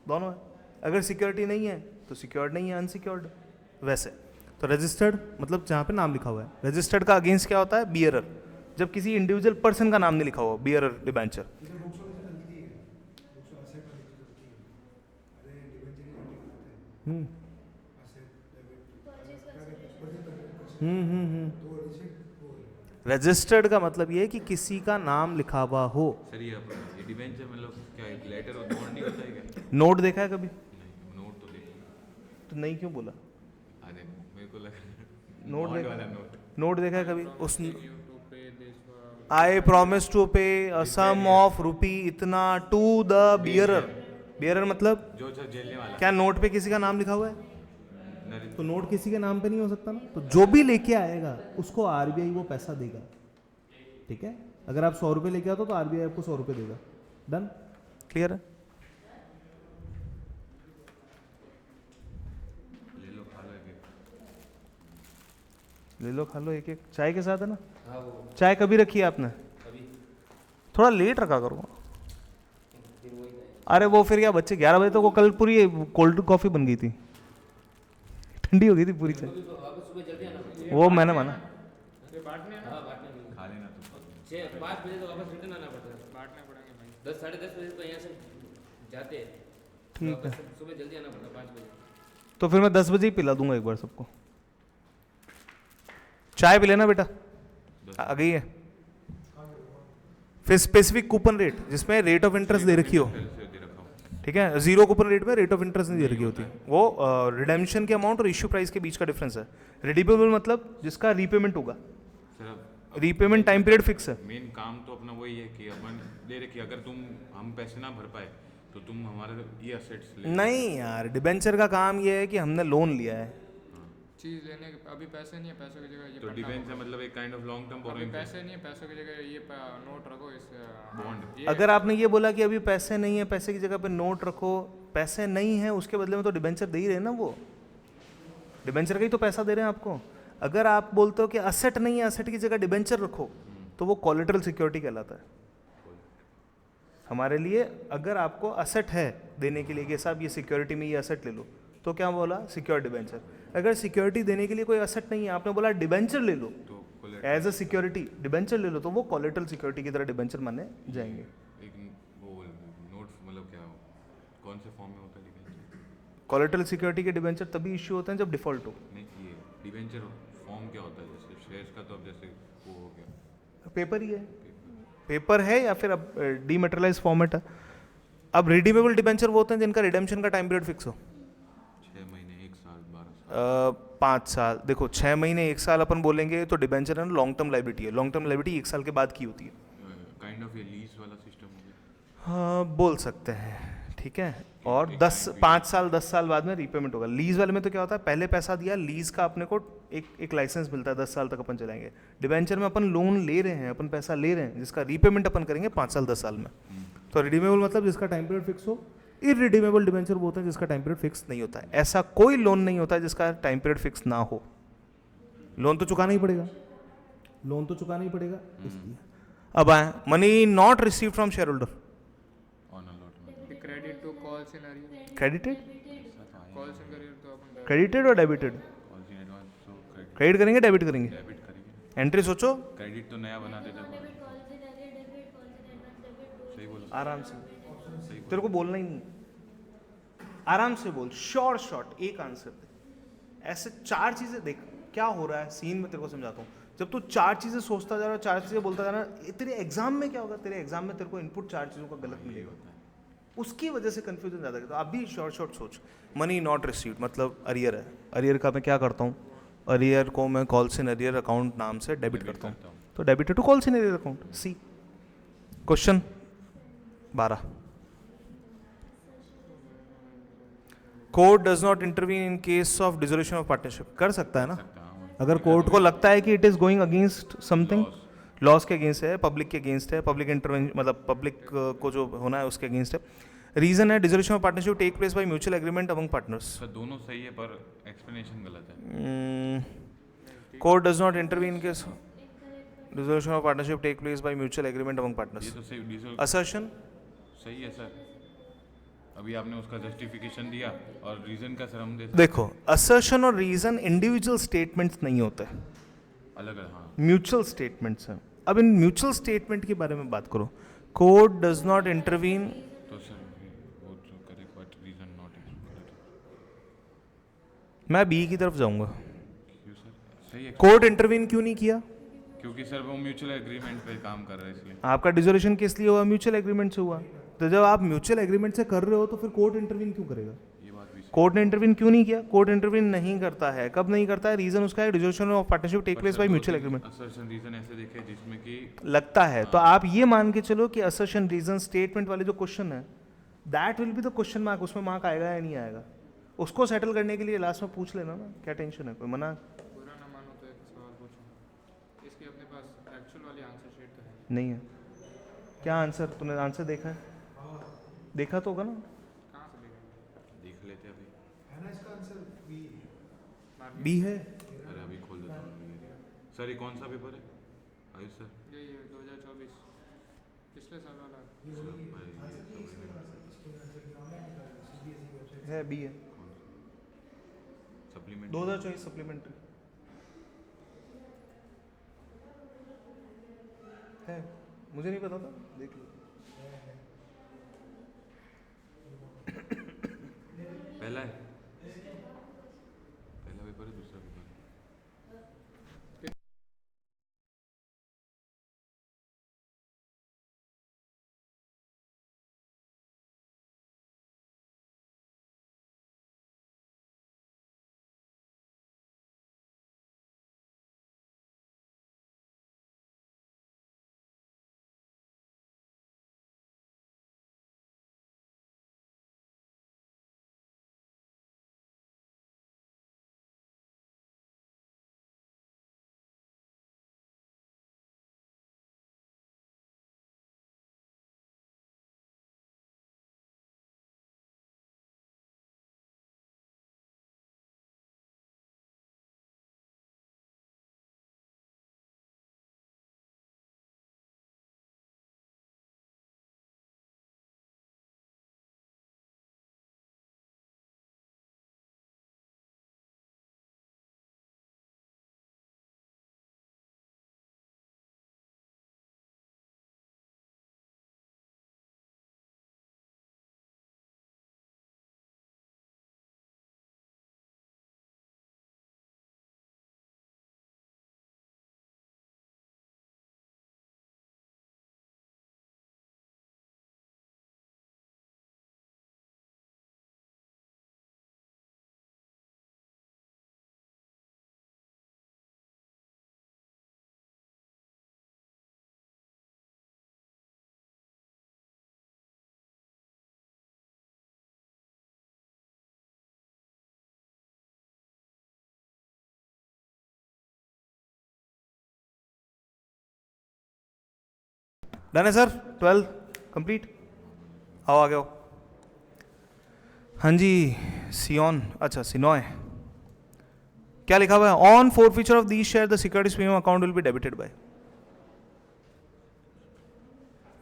दोनों है। अगर सिक्योरिटी नहीं है तो सिक्योर्ड नहीं है, अनसिक्योर्ड। वैसे तो रजिस्टर्ड मतलब जहाँ पे नाम लिखा हुआ है। रजिस्टर्ड का अगेंस्ट क्या होता है? बियरर, जब किसी इंडिविजुअल पर्सन का नाम नहीं लिखा हुआ, बियरर डिबेंचर। रजिस्टर्ड का मतलब ये है कि किसी का नाम लिखा हुआ हो। सर ये डिबेंचर मतलब क्या, एक लेटर और नोट नहीं होता है क्या? नोट देखा है कभी? नहीं, नोट तो देखा। तो नहीं क्यों बोला? अरे मेरे को लगा नोट बॉन्ड देखा, वाला नोट। नोट देखा है कभी? उस You to pay this I promise to pay a some of rupee इतना टू द बियरर। बियरर मतलब जो सर झेलने वाला। क्या नोट पे किसी का नाम लिखा हुआ है? नरेंद्र। तो नोट किसी के नाम पे नहीं हो सकता ना। तो जो भी लेके आएगा उसको आरबीआई वो पैसा देगा। ठीक है, अगर आप 100 रुपये लेके आते हो तो आरबीआई आपको 100 रुपये देगा। डन, क्लियर है? ले लो, खा लो एक एक। ले लो, खा लो एक एक। चाय के साथ है ना? चाय कभी रखी है आपने? थोड़ा लेट रखा करो। अरे वो फिर क्या, बच्चे 11 बजे तक वो कल पूरी कोल्ड कॉफी बन गई थी, ठंडी हो गई थी पूरी चाय। वो मैंने माना। खा लेना तो। 5 बजे तो वापस रिटर्न आना पड़ता है। बांटने पड़ेंगे भाई। 10 साढ़े 10 बजे तो यहाँ से जाते हैं, ठीक है, सुबह जल्दी आना पड़ता है 5 बजे। तो फिर मैं 10 बजे ही पिला दूंगा एक बार सबको। चाय पी लेना बेटा, आ गई है। फिर स्पेसिफिक कूपन रेट जिसमें रेट ऑफ इंटरेस्ट दे रखी हो, पहले से दे रखा हूँ। ठीक है। जीरो कूपन रेट में रेट ऑफ इंटरेस्ट नहीं दे रखी होती, वो रिडेम्पशन के अमाउंट और इश्यू प्राइस के बीच का डिफरेंस है। रिडीमेबल मतलब जिसका रीपेमेंट होगा, सर अब रीपेमेंट टाइम पीरियड फिक्स है। मेन काम तो अपना वही है कि अपन दे रहे कि अगर हम पैसे ना भर पाए तो तुम हमारे ये असेट्स ले। नहीं यार, डिबेंचर का काम ये है कि हमने लोन लिया है, चीज़ लेने के अभी पैसे नहीं है, पैसों की जगह ये तो पन्ना डिबेंचर रखो। मतलब एक काइंड ऑफ लॉन्ग टर्म अभी बोरोइंग पैसे नहीं है, पैसों की जगह ये नोट रखो इस बॉन्ड। ये अगर आपने ये बोला कि अभी पैसे नहीं है, पैसे की जगह पे नोट रखो, पैसे नहीं है उसके बदले में तो डिबेंचर दे ही रहे हैं ना, वो डिबेंचर का ही तो पैसा दे रहे हैं आपको। अगर आप बोलते हो कि असेट नहीं है, असेट की जगह डिबेंचर रखो, तो वो कोलेटरल सिक्योरिटी कहलाता है हमारे लिए। अगर आपको असेट है देने के लिए कि साहब ये सिक्योरिटी में ये असेट ले लो, तो क्या बोला, सिक्योर डिबेंचर। अगर सिक्योरिटी देने के लिए कोई असेट नहीं है, आपने बोला डिबेंचर ले लो तो एज अ सिक्योरिटी, डिबेंचर ले लो, तो वो कोलेटरल सिक्योरिटी की तरह डिबेंचर माने जाएंगे। एक वो नोट मतलब क्या कौन से फॉर्म में होता है डिबेंचर? कोलेटरल सिक्योरिटी के डिबेंचर तभी इश्यू होते हैं जब डिफॉल्ट हो। नहीं, ये डिबेंचर फॉर्म क्या होता है? जैसे शेयर्स का तो अब जैसे वो हो गया पेपर ही है, पेपर है या फिर अब डीमेटेरियलाइज फॉर्मेट है। अब रिडीमेबल डिबेंचर वो होते हैं जिनका रिडेम्पशन का टाइम पीरियड फिक्स हो, 6 महीने, 1 साल, 12 साल। 5 साल। देखो 6 महीने 1 साल अपन बोलेंगे तो डिबेंचर है ना, लॉन्ग टर्म लाइबिलिटी है। लॉन्ग टर्म लाइबिलिटी 1 साल के बाद की होती है। काइंड ऑफ ये लीज वाला सिस्टम हो गया। हाँ बोल सकते हैं, ठीक है। और 5 साल 10 साल बाद में रीपेमेंट होगा। लीज वाले में तो क्या होता है, पहले पैसा दिया, लीज का अपने को एक लाइसेंस मिलता है, 10 साल तक अपन चलाएंगे। डिबेंचर में अपन लोन ले रहे हैं, अपन पैसा ले रहे हैं जिसका रीपेमेंट अपन करेंगे 5 साल 10 साल में। तो रिडीमेबल मतलब जिसका टाइम पीरियड फिक्स हो। इरिडीमेबल डिबेंचर वो होता है जिसका टाइम पीरियड फिक्स नहीं होता है। ऐसा कोई लोन नहीं होता है जिसका टाइम पीरियड फिक्स ना हो। लोन तो चुकाना ही पड़ेगा, लोन तो चुकाना ही पड़ेगा इसलिए। अब आए money not receive from share holder, on allotment. Credit to calls in arrear, credited, calls in arrear तो अपन क्रेडिटेड और डेबिटेड। कॉल्स इन एडवांस तो क्रेडिट क्रेडिट करेंगे डेबिट करेंगे, डेबिट करेंगे। एंट्री सोचो क्रेडिट तो नया बना देते थे। सही बोला, आराम से, सही तेरे को बोलना ही नहीं, आराम से बोल, शॉर्ट एक आंसर दे। ऐसे 4 चीजें देख क्या हो रहा है सीन में, तेरे को समझाता हूँ। जब तू 4 चीजें सोचता जा रहा है, 4 चीजें बोलता जा रहा है, तेरे एग्जाम में क्या होगा, तेरे एग्जाम में तेरे को इनपुट 4 चीजों का गलत मिलेगा, उसकी वजह से कंफ्यूजन ज़्यादा है। तो आप भी शॉर्ट सोच। मनी नॉट रिसीव्ड मतलब अरियर है, अरियर का मैं क्या करता हूँ, अरियर को मैं कॉल्स इन अरियर अकाउंट नाम से डेबिट करता हूँ, तो debited to calls in arrear account. C question 12, court does not intervene in case of dissolution of partnership. कर सकता है ना, अगर कोर्ट को लगता है कि it is going against something, loss के अगेंस्ट है, पब्लिक के अगेंस्ट है, पब्लिक इंटरवेंशन मतलब पब्लिक को जो होना है उसके अगेंस्ट है। रीजन है dissolution of partnership take place by mutual agreement among partners. Sir दोनों सही है पर एक्सप्लेनेशन गलत है। Court does not intervene in case dissolution of partnership take place by mutual agreement among ये पार्टनर्स। तो सही असर्शन सही है सर। अभी आपने उसका जस्टिफिकेशन दिया और रीजन का सर हम दे देखो, असर्शन और रीजन इंडिविजुअल स्टेटमेंट्स नहीं होते, अलग अलग। हाँ म्यूचुअल स्टेटमेंट्स हैं। अब इन म्यूचुअल स्टेटमेंट के बारे में बात करो। कोर्ट डज नॉट इंटरवीन, तो सर वो जो correct but reason not explained. मैं बी की तरफ जाऊंगा। क्यों सर? सही है कोर्ट इंटरवीन क्यों नहीं किया? क्योंकि सर वो म्यूचुअल एग्रीमेंट पे काम कर रहे हैं इसलिए। आपका डिसोल्यूशन किस लिए हुआ? म्यूचुअल एग्रीमेंट से हुआ। तो जब आप म्यूचुअल एग्रीमेंट से कर रहे हो तो फिर कोर्ट इंटरवीन क्यों करेगा? ये बात भी सही। कोर्ट ने इंटरवीन क्यों नहीं किया? कोर्ट इंटरवीन नहीं करता है। कब नहीं करता है? रीजन उसका है dissolution of partnership take place by mutual agreement. Assertion reason ऐसे देखे जिसमें कि लगता है तो आप ये मान के चलो कि असर्शन रीजन स्टेटमेंट वाले जो क्वेश्चन है that will be the question mark, उसमें मार्क आएगा या नहीं आएगा, उसको सेटल करने के लिए लास्ट में पूछ लेना ना, क्या टेंशन है, कोई मना बुरा ना मानो तो एक सवाल पूछूं, इसकी अपने पास एक्चुअल वाली आंसर शीट तो है नहीं है। क्या आंसर, तूने आंसर देखा है? देखा तो होगा ना। कहाँ से देखेंगे? देख लेते अभी। बी है। अरे अभी खोल देता हूँ। सर ये कौन सा पेपर है आयुष सर? यही है 2024 पिछले साल वाला। है बी है, सप्लीमेंट 2024 सप्लीमेंट्री है, मुझे नहीं पता था, देख लो। पहला है, पहला पेपर है दूसरा पेपर है। डन है सर, 12 कंप्लीट। आओ आगे आओ। हाँ जी, सियोन, अच्छा सिनॉय, क्या लिखा हुआ है? On forfeiture of these share the securities premium account will be debited bye.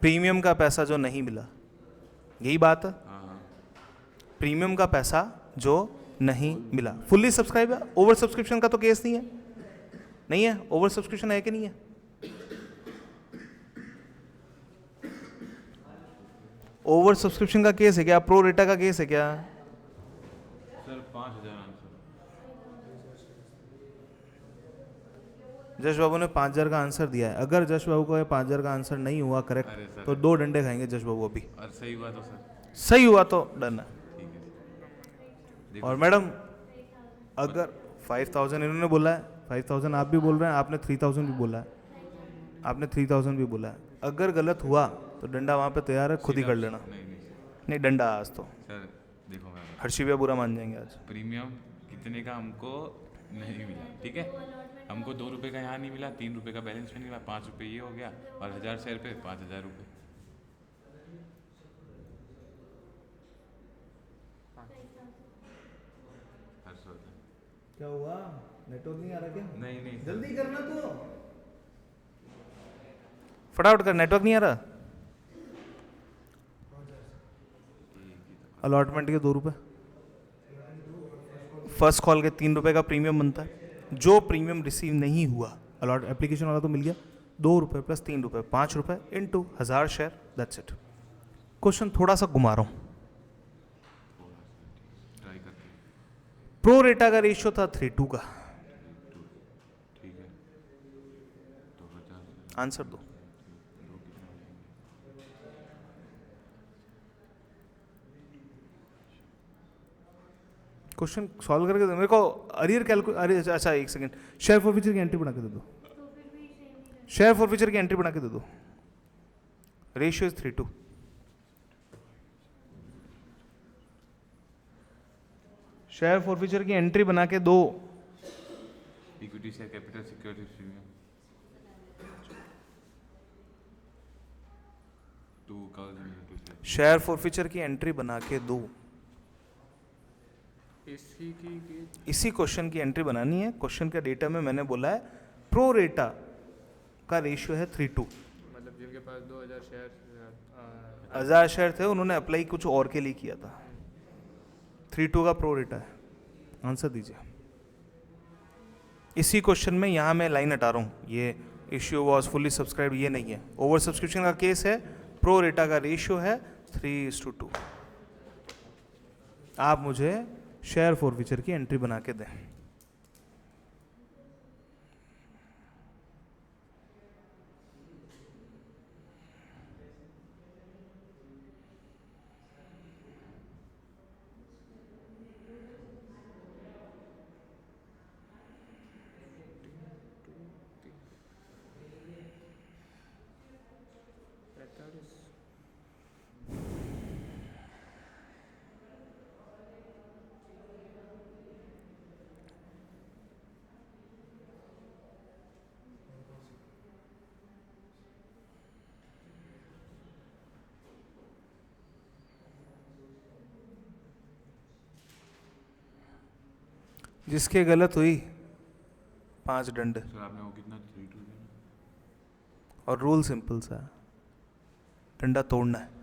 Premium का पैसा जो नहीं मिला, यही बात है। हाँ हाँ प्रीमियम का पैसा जो नहीं मिला, फुल्ली सब्सक्राइब है, ओवर सब्सक्रिप्शन का तो केस नहीं है, नहीं है, ओवर सब्सक्रिप्शन है कि नहीं है? ओवर सब्सक्रिप्शन का केस है क्या? प्रो रेटा का केस है क्या? Sir 5,000 answer. जश बाबू ने 5,000 का आंसर दिया है। अगर जश बाबू को 5,000 का आंसर नहीं हुआ अरे करेक्ट सर। तो 2 डंडे खाएंगे जश बाबू अभी। और सही हुआ तो सर सही हुआ तो डन है। ठीक है। और मैडम अगर 5,000 इन्होंने बोला है, 5,000 आप भी बोल रहे हैं, आपने 3,000 भी बोला है, आपने 3,000 भी बोला है। अगर गलत हुआ तो डंडा वहाँ पे तैयार है, खुद ही कर लेना। नहीं नहीं नहीं डंडा आज तो सर, देखो मैं हर्षी भैया बुरा मान जाएंगे आज। प्रीमियम कितने का हमको नहीं मिला, ठीक है। हमको 2 रुपये का यहाँ नहीं मिला, 3 रुपये का बैलेंस में नहीं मिला, 5 रुपये ये हो गया, और 1,000 शेयर पे 5,000 रुपये। क्या हुआ? नेटवर्क नहीं आ रहा क्या? नहीं नहीं सर। जल्दी करना तो, फटाफट कर, नेटवर्क नहीं आ रहा। अलॉटमेंट के 2 रुपये, फर्स्ट कॉल के 3 रुपये का प्रीमियम बनता है। जो प्रीमियम रिसीव नहीं हुआ, अलॉट एप्लीकेशन वाला तो मिल गया, 2 रुपये प्लस 3 रुपये, 5 रुपये into 1,000 share, that's it. Question थोड़ा सा घुमा रहा हूँ। ट्राई करते हैं। प्रो रेटा का रेशियो था 3:2 का। ठीक है, तो 50 आंसर दो। क्वेश्चन सॉल्व करके दो मेरे को। अरियर अरे अच्छा एक सेकंड, शेयर फॉर फ्यूचर की एंट्री बना के दे दो। शेयर फॉर फ्यूचर की एंट्री बना के दे दो। Ratio is 3:2। Share for future की एंट्री बना के दो। Equity share capital security premium 2,000। Share for future की एंट्री बना के दो। इसी क्वेश्चन की एंट्री बनानी है। क्वेश्चन के डेटा में मैंने बोला है प्रो रेटा का रेशियो है 3:2। मतलब जिनके पास 2,000 शेयर 1,000 शेयर थे, उन्होंने अप्लाई कुछ और के लिए किया था। 3:2 का प्रो रेटा है। आंसर दीजिए। इसी क्वेश्चन में यहाँ मैं लाइन हटा रहा हूँ, ये इश्यू वॉज फुल्ली सब्सक्राइब, ये नहीं है। ओवर सब्सक्रिप्शन का केस है, प्रो रेटा का रेशियो है 3:2। आप मुझे शेयर फॉर फ्यूचर की एंट्री बना के दें। जिसके गलत हुई 5 डंडे। सर आपने वो कितना 3:2 दिया? और रूल सिंपल सा है, डंडा तोड़ना है।